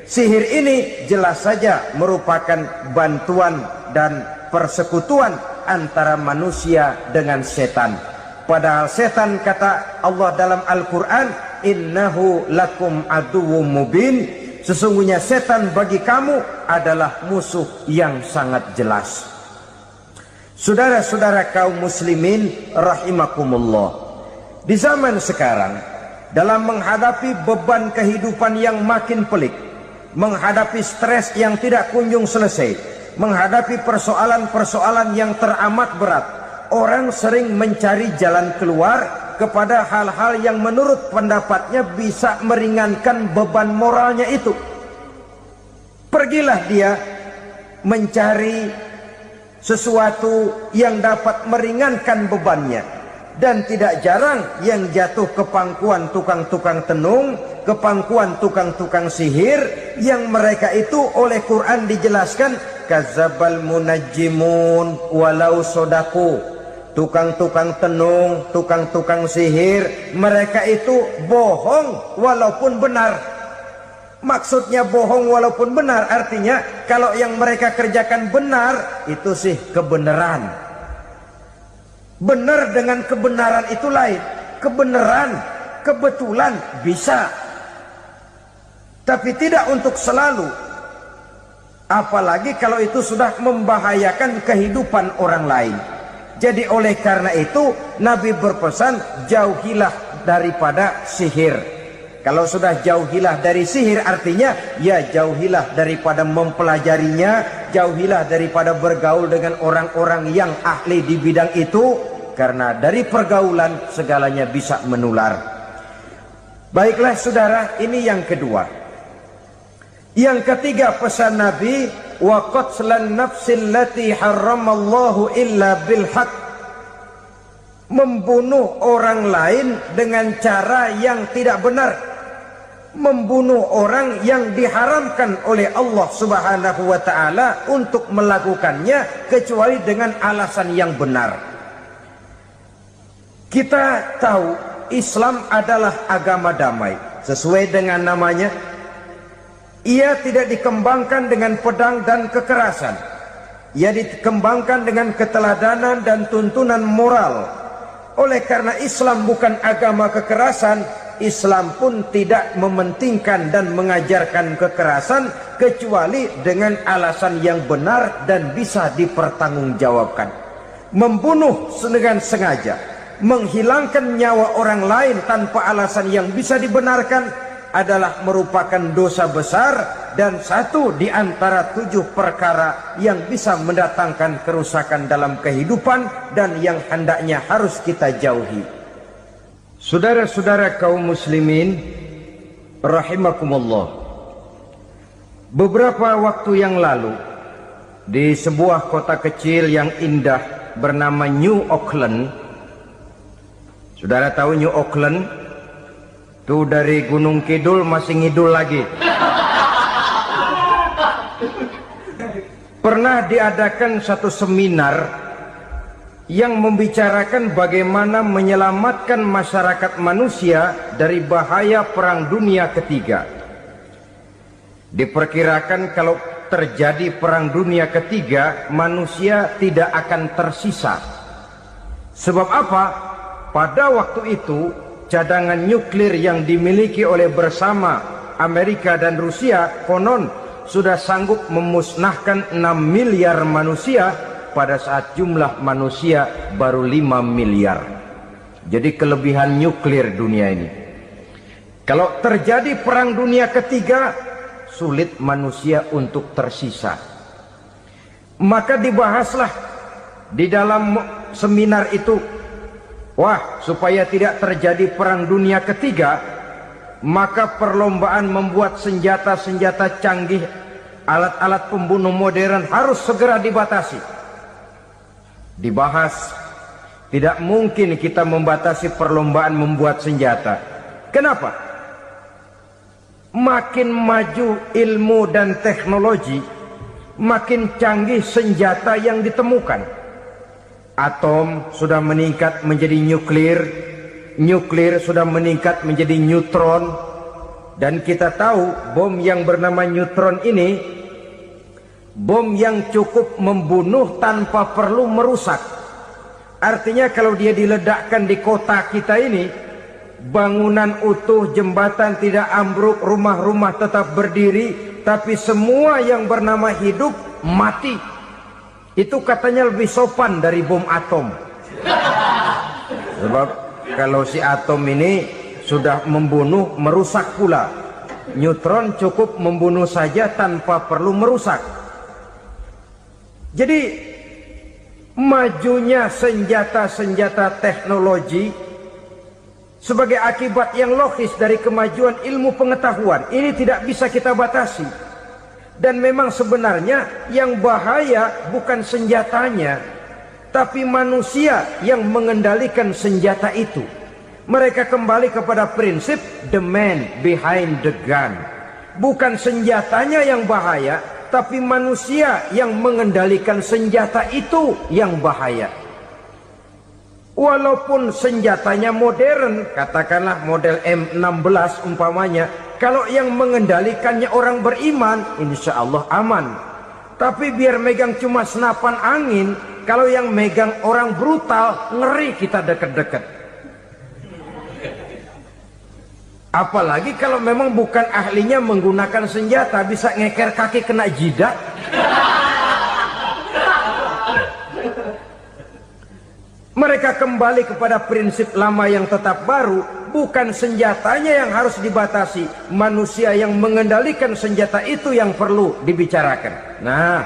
Sihir ini jelas saja merupakan bantuan dan persekutuan antara manusia dengan setan. Padahal setan, kata Allah dalam Al-Quran, innahu lakum aduwwum mubin, sesungguhnya setan bagi kamu adalah musuh yang sangat jelas. Saudara-saudara kaum muslimin rahimakumullah, di zaman sekarang dalam menghadapi beban kehidupan yang makin pelik, menghadapi stres yang tidak kunjung selesai, menghadapi persoalan-persoalan yang teramat berat, orang sering mencari jalan keluar kepada hal-hal yang menurut pendapatnya bisa meringankan beban moralnya itu. Pergilah dia mencari sesuatu yang dapat meringankan bebannya. Dan tidak jarang yang jatuh ke pangkuan tukang-tukang tenung, ke pangkuan tukang-tukang sihir, yang mereka itu oleh Quran dijelaskan kadzabal munajjimun walau sodaku. Tukang-tukang tenung, tukang-tukang sihir, mereka itu bohong walaupun benar. Maksudnya bohong walaupun benar, artinya kalau yang mereka kerjakan benar, itu sih kebenaran. Benar dengan kebenaran itu lain. Kebenaran, kebetulan bisa, tapi tidak untuk selalu. Apalagi kalau itu sudah membahayakan kehidupan orang lain. Jadi oleh karena itu Nabi berpesan, jauhilah daripada sihir. Kalau sudah jauhilah dari sihir, artinya ya jauhilah daripada mempelajarinya, jauhilah daripada bergaul dengan orang-orang yang ahli di bidang itu, karena dari pergaulan segalanya bisa menular. Baiklah saudara, ini yang kedua. Yang ketiga pesan Nabi, wa qatlan nafsil lati harramallahu illa bil haq, membunuh orang lain dengan cara yang tidak benar, membunuh orang yang diharamkan oleh Allah Subhanahu wa taala untuk melakukannya kecuali dengan alasan yang benar. Kita tahu Islam adalah agama damai, sesuai dengan namanya. Ia tidak dikembangkan dengan pedang dan kekerasan. Ia dikembangkan dengan keteladanan dan tuntunan moral. Oleh karena Islam bukan agama kekerasan, Islam pun tidak mementingkan dan mengajarkan kekerasan kecuali dengan alasan yang benar dan bisa dipertanggungjawabkan. Membunuh dengan sengaja, menghilangkan nyawa orang lain tanpa alasan yang bisa dibenarkan adalah merupakan dosa besar dan satu di antara 7 perkara yang bisa mendatangkan kerusakan dalam kehidupan dan yang hendaknya harus kita jauhi. Saudara-saudara kaum muslimin rahimakumullah, beberapa waktu yang lalu di sebuah kota kecil yang indah bernama New Auckland. Saudara tahu New Auckland? Tuh dari Gunung Kidul masih ngidul lagi. Pernah diadakan satu seminar yang membicarakan bagaimana menyelamatkan masyarakat manusia dari bahaya Perang Dunia Ketiga. Diperkirakan kalau terjadi Perang Dunia Ketiga, manusia tidak akan tersisa. Sebab apa? Pada waktu itu cadangan nuklir yang dimiliki oleh bersama Amerika dan Rusia konon sudah sanggup memusnahkan 6 miliar manusia pada saat jumlah manusia baru 5 miliar. Jadi kelebihan nuklir dunia ini. Kalau terjadi perang dunia ketiga, sulit manusia untuk tersisa. Maka dibahaslah di dalam seminar itu, wah, supaya tidak terjadi perang dunia ketiga, maka perlombaan membuat senjata-senjata canggih, alat-alat pembunuh modern harus segera dibatasi. Dibahas, tidak mungkin kita membatasi perlombaan membuat senjata. Kenapa? Makin maju ilmu dan teknologi, makin canggih senjata yang ditemukan. Atom sudah meningkat menjadi nuklir, nuklir sudah meningkat menjadi neutron, dan kita tahu bom yang bernama neutron ini bom yang cukup membunuh tanpa perlu merusak. Artinya kalau dia diledakkan di kota kita ini, bangunan utuh, jembatan tidak ambruk, rumah-rumah tetap berdiri, tapi semua yang bernama hidup mati. Itu katanya lebih sopan dari bom atom. Sebab kalau si atom ini sudah membunuh, merusak pula. Neutron cukup membunuh saja tanpa perlu merusak. Jadi majunya senjata-senjata teknologi sebagai akibat yang logis dari kemajuan ilmu pengetahuan ini tidak bisa kita batasi. Dan memang sebenarnya yang bahaya bukan senjatanya, tapi manusia yang mengendalikan senjata itu. Mereka kembali kepada prinsip the man behind the gun. Bukan senjatanya yang bahaya, tapi manusia yang mengendalikan senjata itu yang bahaya. Walaupun senjatanya modern, katakanlah model M16 umpamanya, kalau yang mengendalikannya orang beriman, insya Allah aman. Tapi biar megang cuma senapan angin, kalau yang megang orang brutal, ngeri kita deket-deket. Apalagi kalau memang bukan ahlinya menggunakan senjata, bisa ngeker kaki kena jidat. Mereka kembali kepada prinsip lama yang tetap baru, bukan senjatanya yang harus dibatasi, manusia yang mengendalikan senjata itu yang perlu dibicarakan. Nah,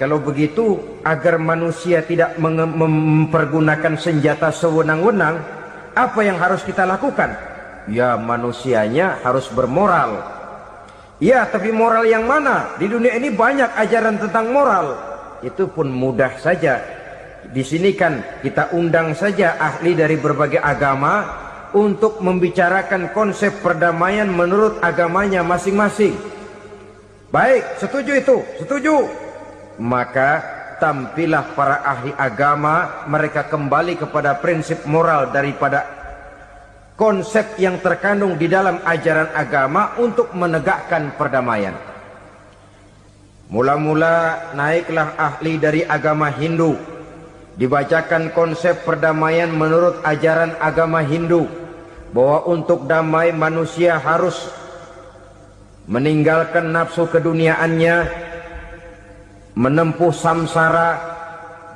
kalau begitu, agar manusia tidak mempergunakan senjata sewenang-wenang, apa yang harus kita lakukan? Ya, manusianya harus bermoral. Ya, tapi moral yang mana? Di dunia ini banyak ajaran tentang moral. Itu pun mudah saja. Di sini kan kita undang saja ahli dari berbagai agama untuk membicarakan konsep perdamaian menurut agamanya masing-masing. Baik, setuju itu? Setuju. Maka tampillah para ahli agama, mereka kembali kepada prinsip moral daripada konsep yang terkandung di dalam ajaran agama untuk menegakkan perdamaian. Mula-mula naiklah ahli dari agama Hindu, dibacakan konsep perdamaian menurut ajaran agama Hindu, bahwa untuk damai manusia harus meninggalkan nafsu keduniaannya, menempuh samsara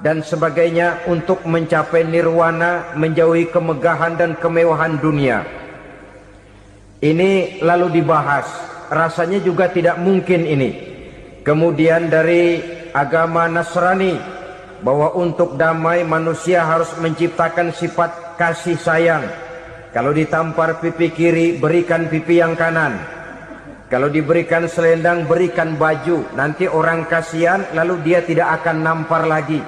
dan sebagainya untuk mencapai nirwana, menjauhi kemegahan dan kemewahan dunia. Ini lalu dibahas, rasanya juga tidak mungkin ini. Kemudian dari agama Nasrani, bahwa untuk damai manusia harus menciptakan sifat kasih sayang. Kalau ditampar pipi kiri, berikan pipi yang kanan. Kalau diberikan selendang, berikan baju. Nanti orang kasihan, lalu dia tidak akan nampar lagi.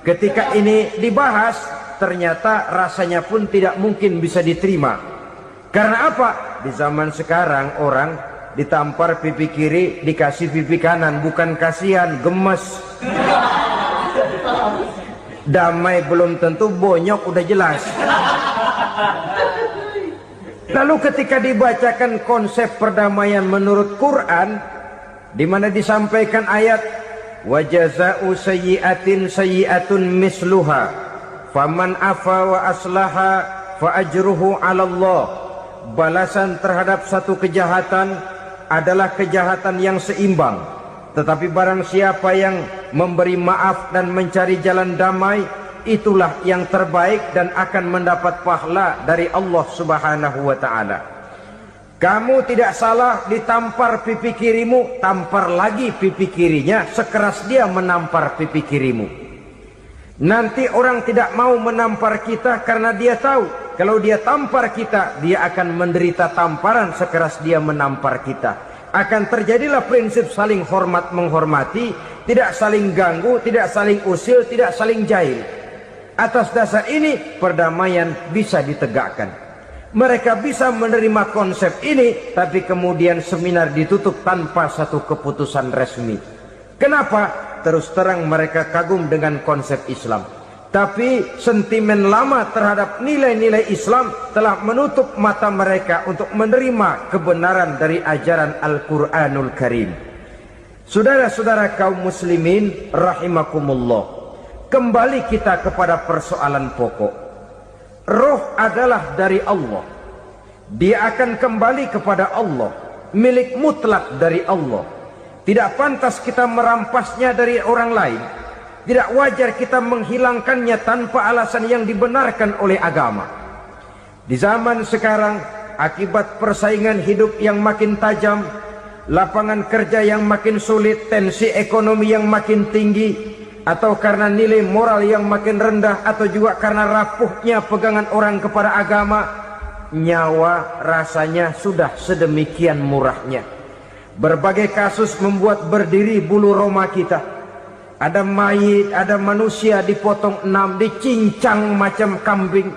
Ketika ini dibahas, ternyata rasanya pun tidak mungkin bisa diterima. Karena apa? Di zaman sekarang orang ditampar pipi kiri, dikasih pipi kanan. Bukan kasihan, gemes. Damai belum tentu, bonyok udah jelas. Lalu ketika dibacakan konsep perdamaian menurut Quran, di mana disampaikan ayat wa jazaa'u sayyi'atin sayyi'atun misluha faman afa wa aslaha fa ajruhu 'ala Allah. Balasan terhadap satu kejahatan adalah kejahatan yang seimbang, tetapi barang siapa yang memberi maaf dan mencari jalan damai, itulah yang terbaik dan akan mendapat pahala dari Allah Subhanahu wa ta'ala. Kamu tidak salah ditampar pipi kirimu, tampar lagi pipi kirinya sekeras dia menampar pipi kirimu. Nanti orang tidak mau menampar kita karena dia tahu kalau dia tampar kita, dia akan menderita tamparan sekeras dia menampar kita. Akan terjadilah prinsip saling hormat menghormati, tidak saling ganggu, tidak saling usil, tidak saling jahil. Atas dasar ini perdamaian bisa ditegakkan. Mereka bisa menerima konsep ini, tapi kemudian seminar ditutup tanpa satu keputusan resmi. Kenapa? Terus terang mereka kagum dengan konsep Islam, tapi sentimen lama terhadap nilai-nilai Islam telah menutup mata mereka untuk menerima kebenaran dari ajaran Al-Quranul Karim. Saudara-saudara kaum muslimin rahimakumullah, kembali kita kepada persoalan pokok. Roh adalah dari Allah. Dia akan kembali kepada Allah, milik mutlak dari Allah. Tidak pantas kita merampasnya dari orang lain. Tidak wajar kita menghilangkannya tanpa alasan yang dibenarkan oleh agama. Di zaman sekarang, akibat persaingan hidup yang makin tajam, lapangan kerja yang makin sulit, tensi ekonomi yang makin tinggi, atau karena nilai moral yang makin rendah, atau juga karena rapuhnya pegangan orang kepada agama, nyawa rasanya sudah sedemikian murahnya. Berbagai kasus membuat berdiri bulu roma kita. Ada mayit, ada manusia dipotong 6, dicincang macam kambing.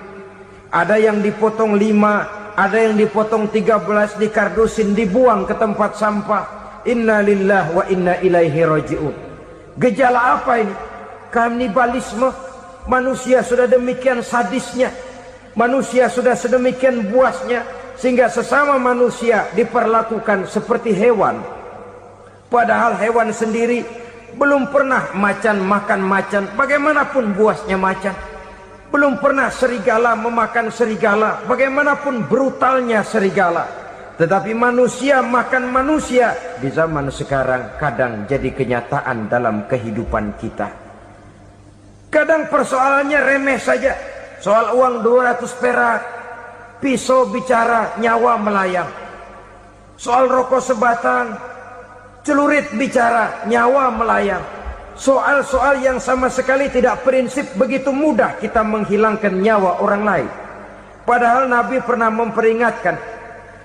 Ada yang dipotong 5, ada yang dipotong 13, dikardusin, dibuang ke tempat sampah. Inna lillahi wa inna ilaihi raji'un. Gejala apa ini? Kanibalisme. Manusia sudah demikian sadisnya, manusia sudah sedemikian buasnya, sehingga sesama manusia diperlakukan seperti hewan. Padahal hewan sendiri belum pernah macan makan macan, bagaimanapun buasnya macan. Belum pernah serigala memakan serigala, bagaimanapun brutalnya serigala. Tetapi manusia makan manusia di zaman sekarang kadang jadi kenyataan dalam kehidupan kita. Kadang persoalannya remeh saja. Soal uang 200 perak, pisau bicara, nyawa melayang. Soal rokok sebatang, celurit bicara, nyawa melayang. Soal-soal yang sama sekali tidak prinsip, begitu mudah kita menghilangkan nyawa orang lain. Padahal Nabi pernah memperingatkan,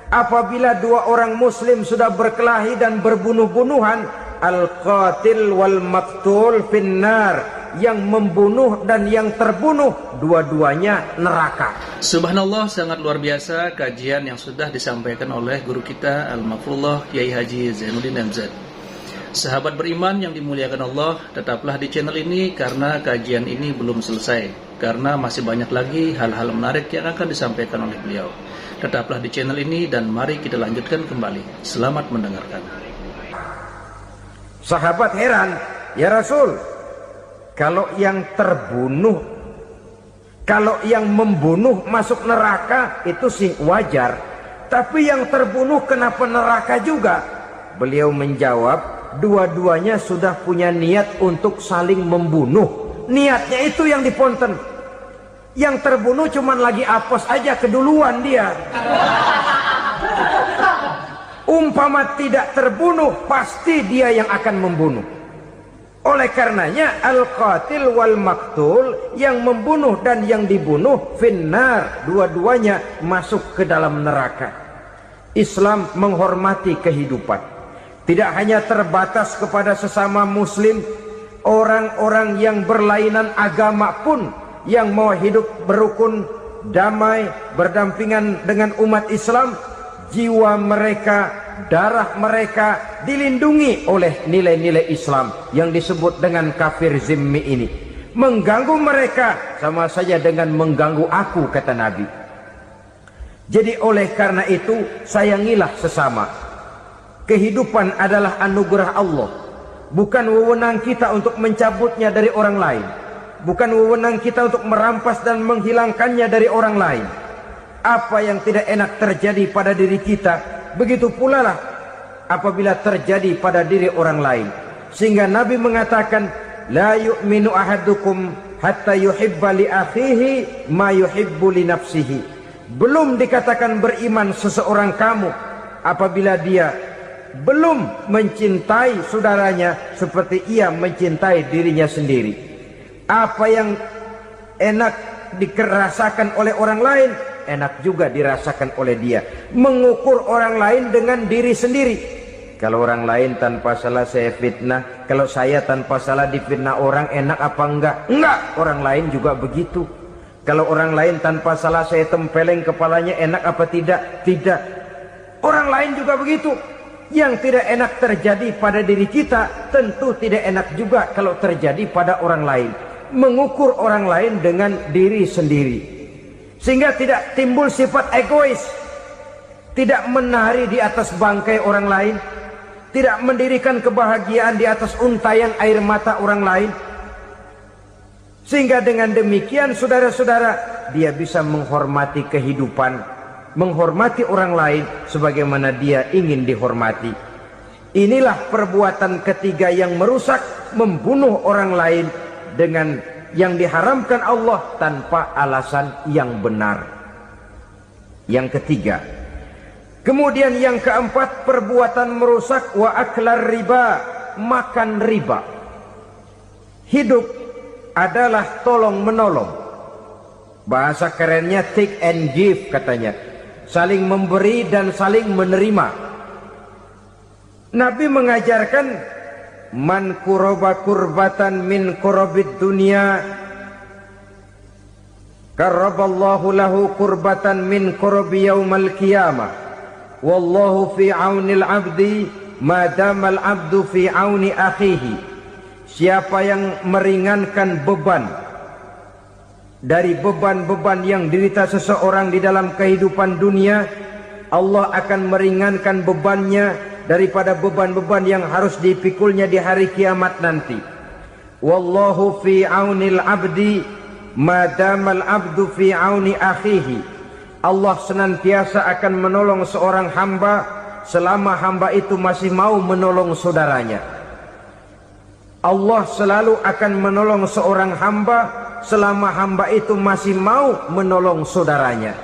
apabila dua orang muslim sudah berkelahi dan berbunuh-bunuhan, al-qatil wal maqtul finnar, yang membunuh dan yang terbunuh dua-duanya neraka. Subhanallah, sangat luar biasa kajian yang sudah disampaikan oleh guru kita Al-Mafrullah Kiai Haji Zainuddin MZ. Sahabat beriman yang dimuliakan Allah, tetaplah di channel ini karena kajian ini belum selesai, karena masih banyak lagi hal-hal menarik yang akan disampaikan oleh beliau. Tetaplah di channel ini dan mari kita lanjutkan kembali. Selamat mendengarkan. Sahabat heran, ya Rasul, kalau yang terbunuh, kalau yang membunuh masuk neraka itu sih wajar, tapi yang terbunuh kenapa neraka juga? Beliau menjawab, dua-duanya sudah punya niat untuk saling membunuh. Niatnya itu yang diponten. Yang terbunuh cuman lagi apes aja, keduluan dia. Umpama tidak terbunuh, pasti dia yang akan membunuh. Oleh karenanya al-qatil wal maktul, yang membunuh dan yang dibunuh finnar, dua-duanya masuk ke dalam neraka. Islam menghormati kehidupan, tidak hanya terbatas kepada sesama muslim, orang-orang yang berlainan agama pun yang mau hidup berukun, damai, berdampingan dengan umat Islam, jiwa mereka, darah mereka dilindungi oleh nilai-nilai Islam yang disebut dengan kafir zimmi ini. Mengganggu mereka sama saja dengan mengganggu aku, kata Nabi. Jadi oleh karena itu, sayangilah sesama. Kehidupan adalah anugerah Allah, bukan wewenang kita untuk mencabutnya dari orang lain, bukan wewenang kita untuk merampas dan menghilangkannya dari orang lain. Apa yang tidak enak terjadi pada diri kita, begitu pula lah apabila terjadi pada diri orang lain. Sehingga Nabi mengatakan, la yu'minu ahadukum hatta yuhibba li akhihi ma yuhibbu li nafsihi. Belum dikatakan beriman seseorang kamu apabila dia belum mencintai saudaranya seperti ia mencintai dirinya sendiri. Apa yang enak dirasakan oleh orang lain, enak juga dirasakan oleh dia. Mengukur orang lain dengan diri sendiri. Kalau orang lain tanpa salah saya fitnah, kalau saya tanpa salah difitnah orang, enak apa enggak? Enggak, orang lain juga begitu. Kalau orang lain tanpa salah saya tempeleng kepalanya, enak apa tidak? Tidak. Orang lain juga begitu. Yang tidak enak terjadi pada diri kita, tentu tidak enak juga kalau terjadi pada orang lain. Mengukur orang lain dengan diri sendiri, sehingga tidak timbul sifat egois, tidak menari di atas bangkai orang lain, tidak mendirikan kebahagiaan di atas untayan air mata orang lain. Sehingga dengan demikian saudara-saudara, dia bisa menghormati kehidupan, menghormati orang lain sebagaimana dia ingin dihormati. Inilah perbuatan ketiga yang merusak, membunuh orang lain dengan yang diharamkan Allah tanpa alasan yang benar. Yang ketiga. Kemudian yang keempat, perbuatan merusak wa aklar riba, makan riba. Hidup adalah tolong menolong. Bahasa kerennya take and give katanya. Saling memberi dan saling menerima. Nabi mengajarkan man kuraba kurbatan min kurabid dunia karaballahu lahu kurbatan min kurabi yaumal qiyamah wallahu fi aunil abdi madamal abdu fi auni akhihi. Siapa yang meringankan beban dari beban-beban yang dirita seseorang di dalam kehidupan dunia, Allah akan meringankan bebannya daripada beban-beban yang harus dipikulnya di hari kiamat nanti. Wallahu fi aunil abdi madamal abdu fi auni akhihi. Allah senantiasa akan menolong seorang hamba selama hamba itu masih mau menolong saudaranya. Allah selalu akan menolong seorang hamba selama hamba itu masih mau menolong saudaranya.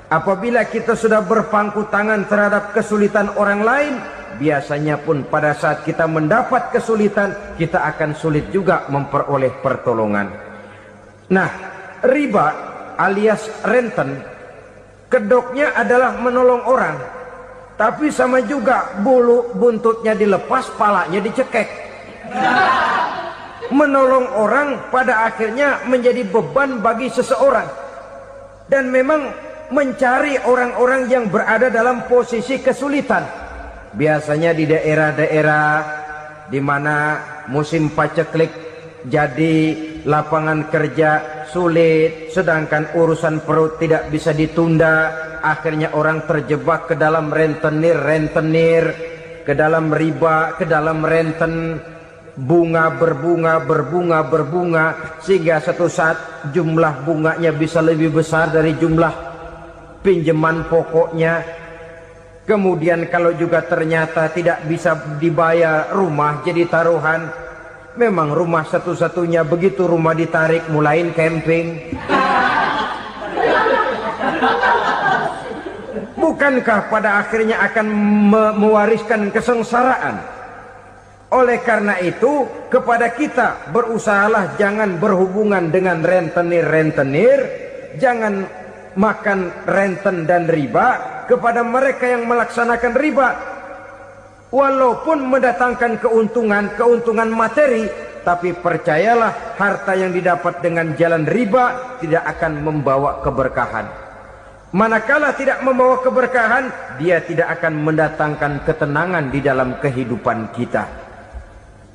Apabila kita sudah berpangku tangan terhadap kesulitan orang lain, biasanya pun pada saat kita mendapat kesulitan, kita akan sulit juga memperoleh pertolongan. Nah, riba alias renten, kedoknya adalah menolong orang, tapi sama juga bulu buntutnya dilepas, palanya dicekek. Menolong orang pada akhirnya menjadi beban bagi seseorang, dan memang mencari orang-orang yang berada dalam posisi kesulitan. Biasanya di daerah-daerah di mana musim paceklik jadi lapangan kerja sulit, sedangkan urusan perut tidak bisa ditunda, akhirnya orang terjebak ke dalam rentenir, ke dalam riba, ke dalam renten. Bunga berbunga, sehingga satu saat jumlah bunganya bisa lebih besar dari jumlah pinjaman pokoknya. Kemudian kalau juga ternyata tidak bisa dibayar, rumah jadi taruhan. Memang rumah satu-satunya, begitu rumah ditarik mulain camping. Bukankah pada akhirnya akan mewariskan kesengsaraan? Oleh karena itu, kepada kita berusahalah jangan berhubungan dengan rentenir, jangan makan renten dan riba. Kepada mereka yang melaksanakan riba, walaupun mendatangkan keuntungan materi, tapi percayalah harta yang didapat dengan jalan riba tidak akan membawa keberkahan. Manakala tidak membawa keberkahan, dia tidak akan mendatangkan ketenangan di dalam kehidupan kita.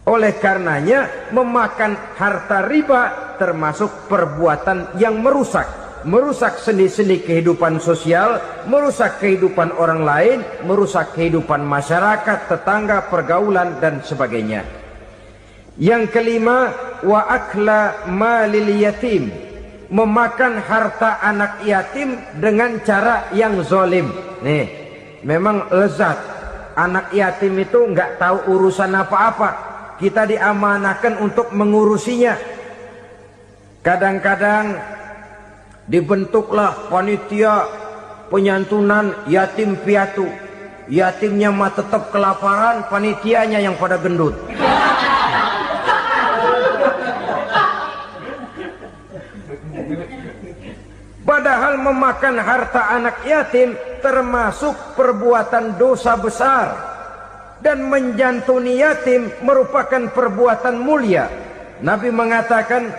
Oleh karenanya, memakan harta riba termasuk perbuatan yang merusak sendi-sendi kehidupan sosial, merusak kehidupan orang lain, merusak kehidupan masyarakat, tetangga, pergaulan, dan sebagainya. Yang kelima, wa akla malil yatim, memakan harta anak yatim dengan cara yang zalim. Nih, memang lezat. Anak yatim itu nggak tahu urusan apa-apa. Kita diamanahkan untuk mengurusinya. Kadang-kadang dibentuklah panitia penyantunan yatim piatu. yatimnya mah tetap kelaparan, panitianya yang pada gendut. Padahal memakan harta anak yatim termasuk perbuatan dosa besar, dan menjantuni yatim merupakan perbuatan mulia. Nabi mengatakan,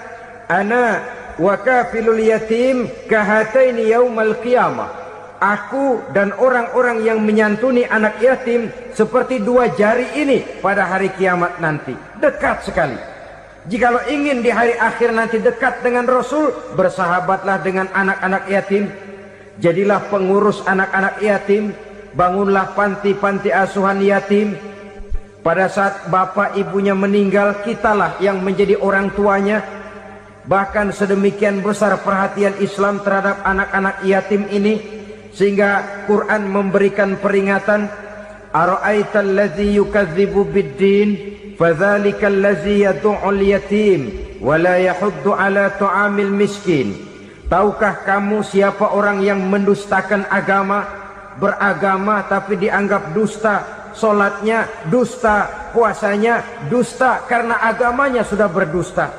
ana wa kafilul yatim kahataini yaumal qiyamah. Aku dan orang-orang yang menyantuni anak yatim seperti dua jari ini pada hari kiamat nanti. Dekat sekali. Jikalau ingin di hari akhir nanti dekat dengan Rasul, bersahabatlah dengan anak-anak yatim. Jadilah pengurus anak-anak yatim. Bangunlah panti-panti asuhan yatim. Pada saat bapak ibunya meninggal, kitalah yang menjadi orang tuanya. Bahkan sedemikian besar perhatian Islam terhadap anak-anak yatim ini, sehingga Quran memberikan peringatan, ara'aital ladzi yukadzibu bid-din fadzalikal ladzi yad'ul yatim wa la yahuddu ala ta'amil miskin. Tahukah kamu siapa orang yang mendustakan agama, beragama tapi dianggap dusta, salatnya dusta, puasanya dusta karena agamanya sudah berdusta.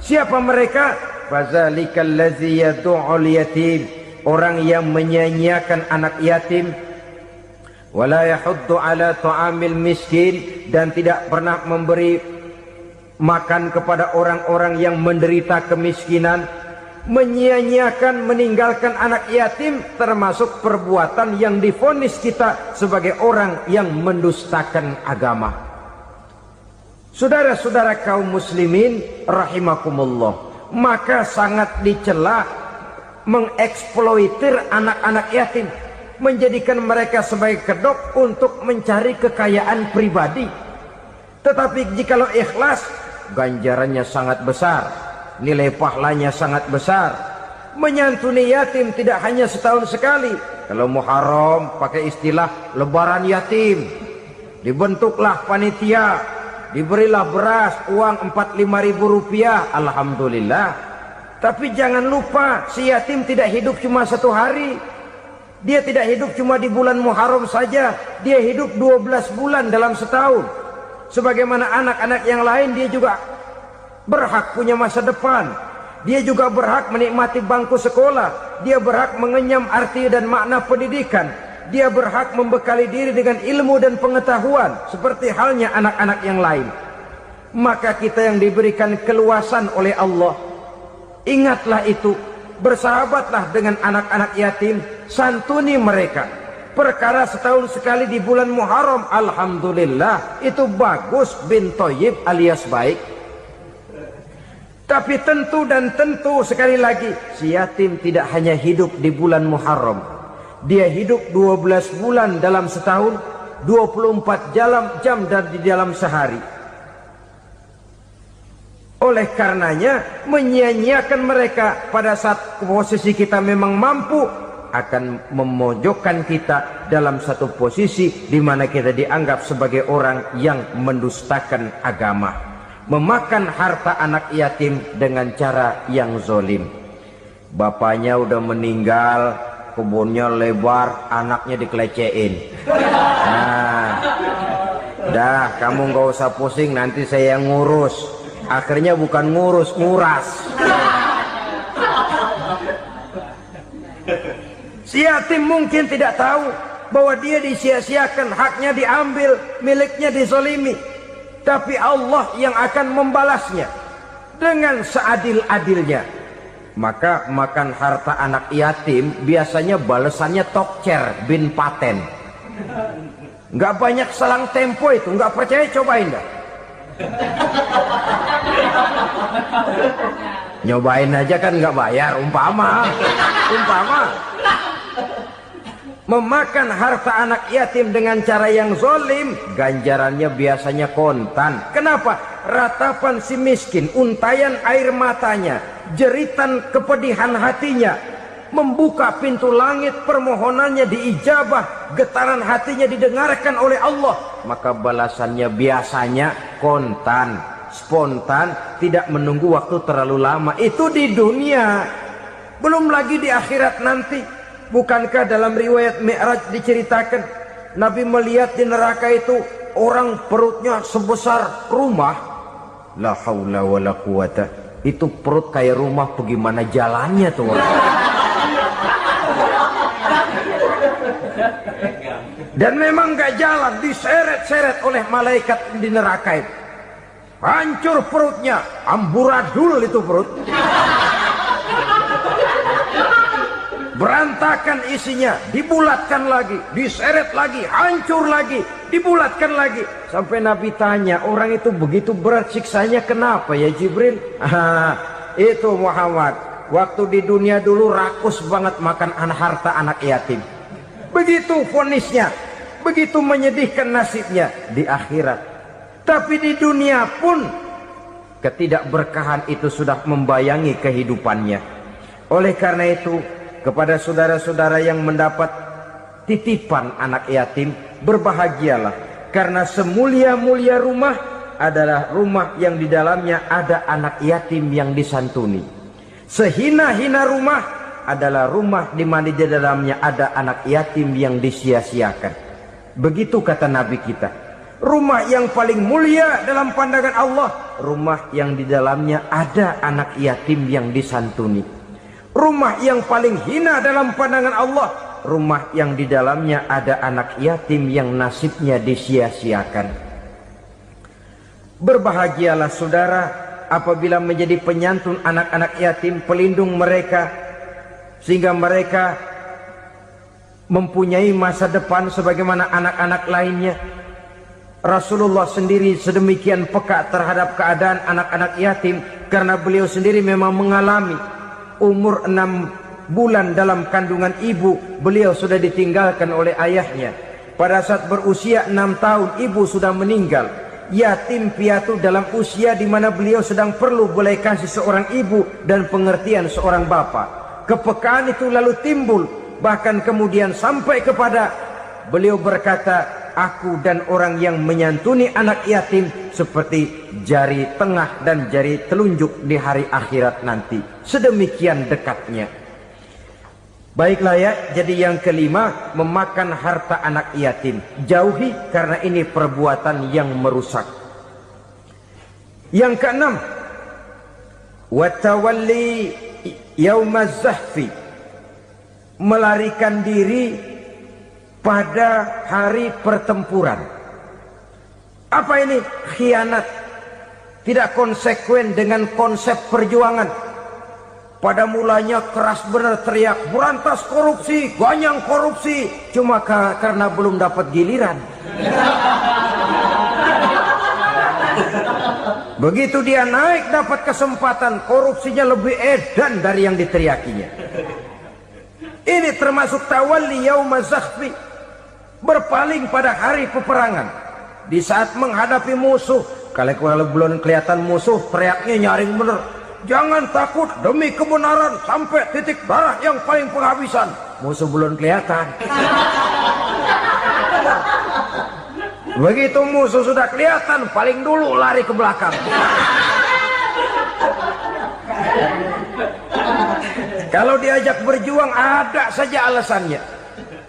Siapa mereka? Fadzalikal ladzi yad'ul yatim, orang yang menyia-nyiakan anak yatim, wala yahuddu ala ta'amil miskin, dan tidak pernah memberi makan kepada orang-orang yang menderita kemiskinan. Menyia-nyiakan, meninggalkan anak yatim termasuk perbuatan yang divonis kita sebagai orang yang mendustakan agama. Saudara-saudara kaum muslimin rahimakumullah, maka sangat dicela mengeksploitir anak-anak yatim, menjadikan mereka sebagai kedok untuk mencari kekayaan pribadi. Tetapi jikalau ikhlas, ganjarannya sangat besar, nilai pahalanya sangat besar. Menyantuni yatim tidak hanya setahun sekali. Kalau Muharram pakai istilah lebaran yatim, dibentuklah panitia, diberilah beras, uang 45.000 rupiah, alhamdulillah. Tapi jangan lupa, si yatim tidak hidup cuma satu hari. Dia tidak hidup cuma di bulan Muharram saja. Dia hidup 12 bulan dalam setahun. Sebagaimana anak-anak yang lain, dia juga berhak punya masa depan. Dia juga berhak menikmati bangku sekolah. Dia berhak mengenyam arti dan makna pendidikan. Dia berhak membekali diri dengan ilmu dan pengetahuan, seperti halnya anak-anak yang lain. Maka kita yang diberikan keluasan oleh Allah, ingatlah itu, bersahabatlah dengan anak-anak yatim, santuni mereka. Perkara setahun sekali di bulan Muharram, alhamdulillah, itu bagus, bin Thayyib alias baik. Tapi tentu dan tentu sekali lagi, si yatim tidak hanya hidup di bulan Muharram. Dia hidup 12 bulan dalam setahun, 24 jam di dalam sehari. Oleh karenanya, menyia-nyiakan mereka pada saat posisi kita memang mampu akan memojokkan kita dalam satu posisi di mana kita dianggap sebagai orang yang mendustakan agama, memakan harta anak yatim dengan cara yang zolim. Bapaknya udah meninggal, kebunnya lebar, anaknya dikelecehin. Nah, dah kamu nggak usah pusing, nanti saya yang ngurus. Akhirnya bukan ngurus, nguras. Si yatim mungkin tidak tahu bahwa dia disia-siakan, haknya diambil, miliknya dizalimi. Tapi Allah yang akan membalasnya dengan seadil-adilnya. Maka makan harta anak yatim biasanya balasannya tokcer bin paten. Nggak banyak selang tempo itu, nggak percaya cobain dah. Nyobain aja kan nggak bayar, umpama memakan harta anak yatim dengan cara yang zolim, ganjarannya biasanya kontan. Kenapa? Ratapan si miskin, untayan air matanya, jeritan kepedihan hatinya, membuka pintu langit, permohonannya diijabah, getaran hatinya didengarkan oleh Allah, maka balasannya biasanya kontan, spontan, tidak menunggu waktu terlalu lama. Itu di dunia, belum lagi di akhirat nanti. Bukankah dalam riwayat Mi'raj diceritakan Nabi melihat di neraka itu orang perutnya sebesar rumah. La haula wala quwata. Itu perut kayak rumah, bagaimana jalannya tuh orang? Dan memang gak jalan, diseret-seret oleh malaikat di neraka itu. Hancur perutnya, amburadul itu perut. Berantakan isinya, dibulatkan lagi, diseret lagi, hancur lagi, dibulatkan lagi. Sampai Nabi tanya, orang itu begitu berat siksanya kenapa ya Jibril? Itu Muhammad, waktu di dunia dulu rakus banget makan harta anak yatim. Begitu vonisnya, begitu menyedihkan nasibnya di akhirat. Tapi di dunia pun ketidakberkahan itu sudah membayangi kehidupannya. Oleh karena itu, kepada saudara-saudara yang mendapat titipan anak yatim, berbahagialah, karena semulia-mulia rumah adalah rumah yang di dalamnya ada anak yatim yang disantuni. Sehina-hina rumah adalah rumah di mana di dalamnya ada anak yatim yang disia-siakan. Begitu kata Nabi kita. Rumah yang paling mulia dalam pandangan Allah, rumah yang di dalamnya ada anak yatim yang disantuni. Rumah yang paling hina dalam pandangan Allah, rumah yang di dalamnya ada anak yatim yang nasibnya disia-siakan. Berbahagialah saudara apabila menjadi penyantun anak-anak yatim, pelindung mereka, sehingga mereka mempunyai masa depan sebagaimana anak-anak lainnya. Rasulullah sendiri sedemikian peka terhadap keadaan anak-anak yatim, karena beliau sendiri memang mengalami. Umur 6 bulan dalam kandungan ibu, beliau sudah ditinggalkan oleh ayahnya. Pada saat berusia 6 tahun, ibu sudah meninggal. Yatim piatu dalam usia di mana beliau sedang perlu belas kasih seorang ibu dan pengertian seorang bapa. Kepekaan itu lalu timbul, bahkan kemudian sampai kepada beliau berkata, aku dan orang yang menyantuni anak yatim seperti jari tengah dan jari telunjuk di hari akhirat nanti. Sedemikian dekatnya. Baiklah ya, jadi yang kelima, memakan harta anak yatim. Jauhi, karena ini perbuatan yang merusak. Yang keenam, watawalli yaumaz zahfi, melarikan diri pada hari pertempuran. Apa ini? Khianat. Tidak konsekuen dengan konsep perjuangan. Pada mulanya keras benar teriak, berantas korupsi, ganyang korupsi. Cuma karena belum dapat giliran. Begitu dia naik dapat kesempatan, korupsinya lebih edan dari yang diteriakinya. Ini termasuk tawalli yaumaz zahfi, berpaling pada hari peperangan. Di saat menghadapi musuh, kalau belum kelihatan musuh, teriaknya nyaring bener. Jangan takut, demi kebenaran sampai titik darah yang paling penghabisan. Musuh belum kelihatan. Begitu musuh sudah kelihatan, paling dulu lari ke belakang. Kalau diajak berjuang ada saja alasannya.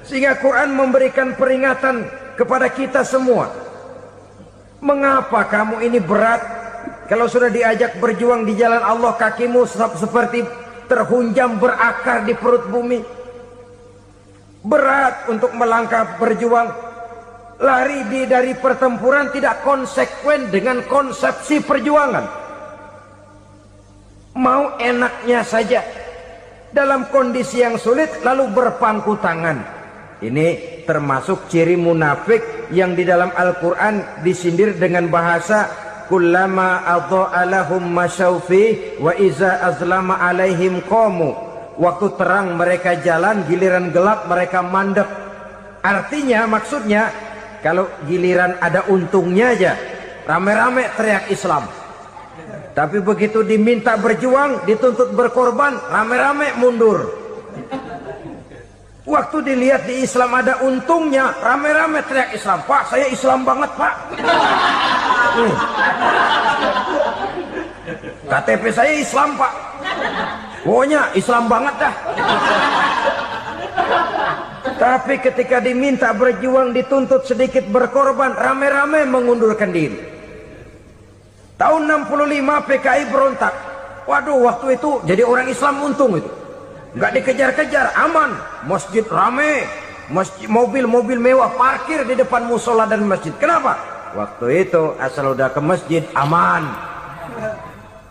Sehingga Quran memberikan peringatan kepada kita semua. Mengapa kamu ini berat? Kalau sudah diajak berjuang di jalan Allah, kakimu seperti terhunjam berakar di perut bumi. Berat untuk melangkah berjuang. Lari dari pertempuran tidak konsekuen dengan konsepsi perjuangan. Mau enaknya saja. Dalam kondisi yang sulit lalu berpangku tangan. Ini termasuk ciri munafik yang di dalam Al-Quran disindir dengan bahasa kullama adha'a lahum masyaufi wa iza azlama alaihim qamu. Waktu terang mereka jalan, giliran gelap mereka mandek. Artinya, maksudnya, kalau giliran ada untungnya aja, rame-rame teriak Islam. Tapi begitu diminta berjuang, dituntut berkorban, rame-rame mundur. Waktu dilihat di Islam ada untungnya, rame-rame teriak Islam. Pak, saya Islam banget, Pak. KTP saya Islam, Pak. Pokoknya Islam banget dah. Tapi ketika diminta berjuang, dituntut sedikit berkorban, rame-rame mengundurkan diri. Tahun 65 PKI berontak. Waduh, waktu itu jadi orang Islam untung itu. Nggak dikejar-kejar, aman. Masjid rame, mobil-mobil mewah parkir di depan musola dan masjid. Kenapa? Waktu itu asal udah ke masjid aman.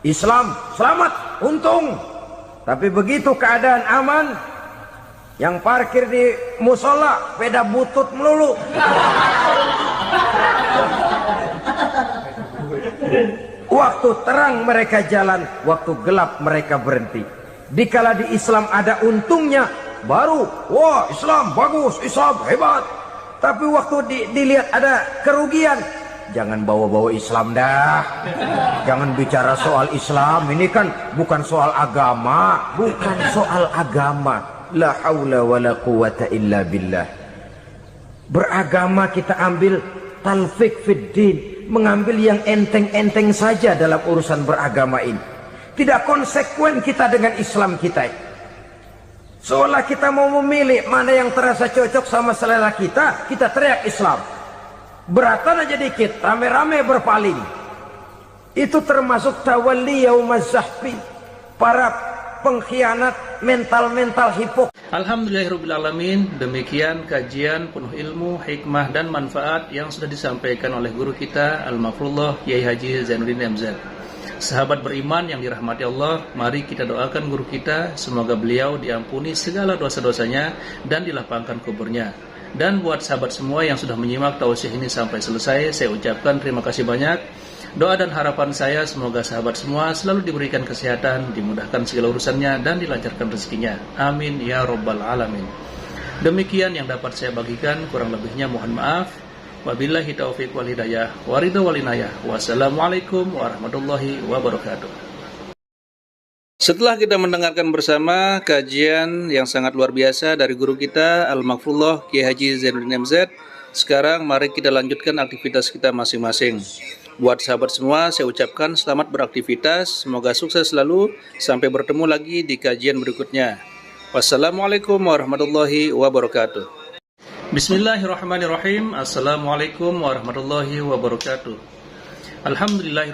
Islam selamat, untung. Tapi begitu keadaan aman, yang parkir di musola sepeda butut melulu. Waktu terang mereka jalan, waktu gelap mereka berhenti. Dikala di Islam ada untungnya, baru wah Islam bagus, Islam hebat. Tapi waktu dilihat ada kerugian, jangan bawa-bawa Islam dah. Jangan bicara soal Islam, ini kan bukan soal agama. Bukan soal agama. La haula wa la quwata illa billah. Beragama kita ambil talfik fid din, mengambil yang enteng-enteng saja dalam urusan beragama ini. Tidak konsekuen kita dengan Islam kita. Seolah kita mau memilih mana yang terasa cocok sama selera kita, kita teriak Islam. Beratan aja dikit, rame-rame berpaling. Itu termasuk tawalli yaumaz zahfi, para pengkhianat mental-mental hipokrit. Alhamdulillahirrabbilalamin. Demikian kajian penuh ilmu, hikmah dan manfaat yang sudah disampaikan oleh guru kita Al-Mafrullah Kiai Haji Zainuddin MZ. Sahabat beriman yang dirahmati Allah, mari kita doakan guru kita, semoga beliau diampuni segala dosa-dosanya dan dilapangkan kuburnya. Dan buat sahabat semua yang sudah menyimak tausiah ini sampai selesai, saya ucapkan terima kasih banyak. Doa dan harapan saya semoga sahabat semua selalu diberikan kesehatan, dimudahkan segala urusannya dan dilancarkan rezekinya. Amin ya rabbal alamin. Demikian yang dapat saya bagikan, kurang lebihnya mohon maaf. Wabillahi taufiq wal hidayah wa ridha wal inayah. Wassalamualaikum warahmatullahi wabarakatuh. Setelah kita mendengarkan bersama kajian yang sangat luar biasa dari guru kita Al-Mafrullah Kiai Haji Zainuddin MZ, sekarang mari kita lanjutkan aktivitas kita masing-masing. Buat sahabat semua, saya ucapkan selamat beraktivitas, semoga sukses selalu, sampai bertemu lagi di kajian berikutnya. Wassalamualaikum warahmatullahi wabarakatuh. Bismillahirrahmanirrahim. Assalamualaikum warahmatullahi wabarakatuh. Alhamdulillah.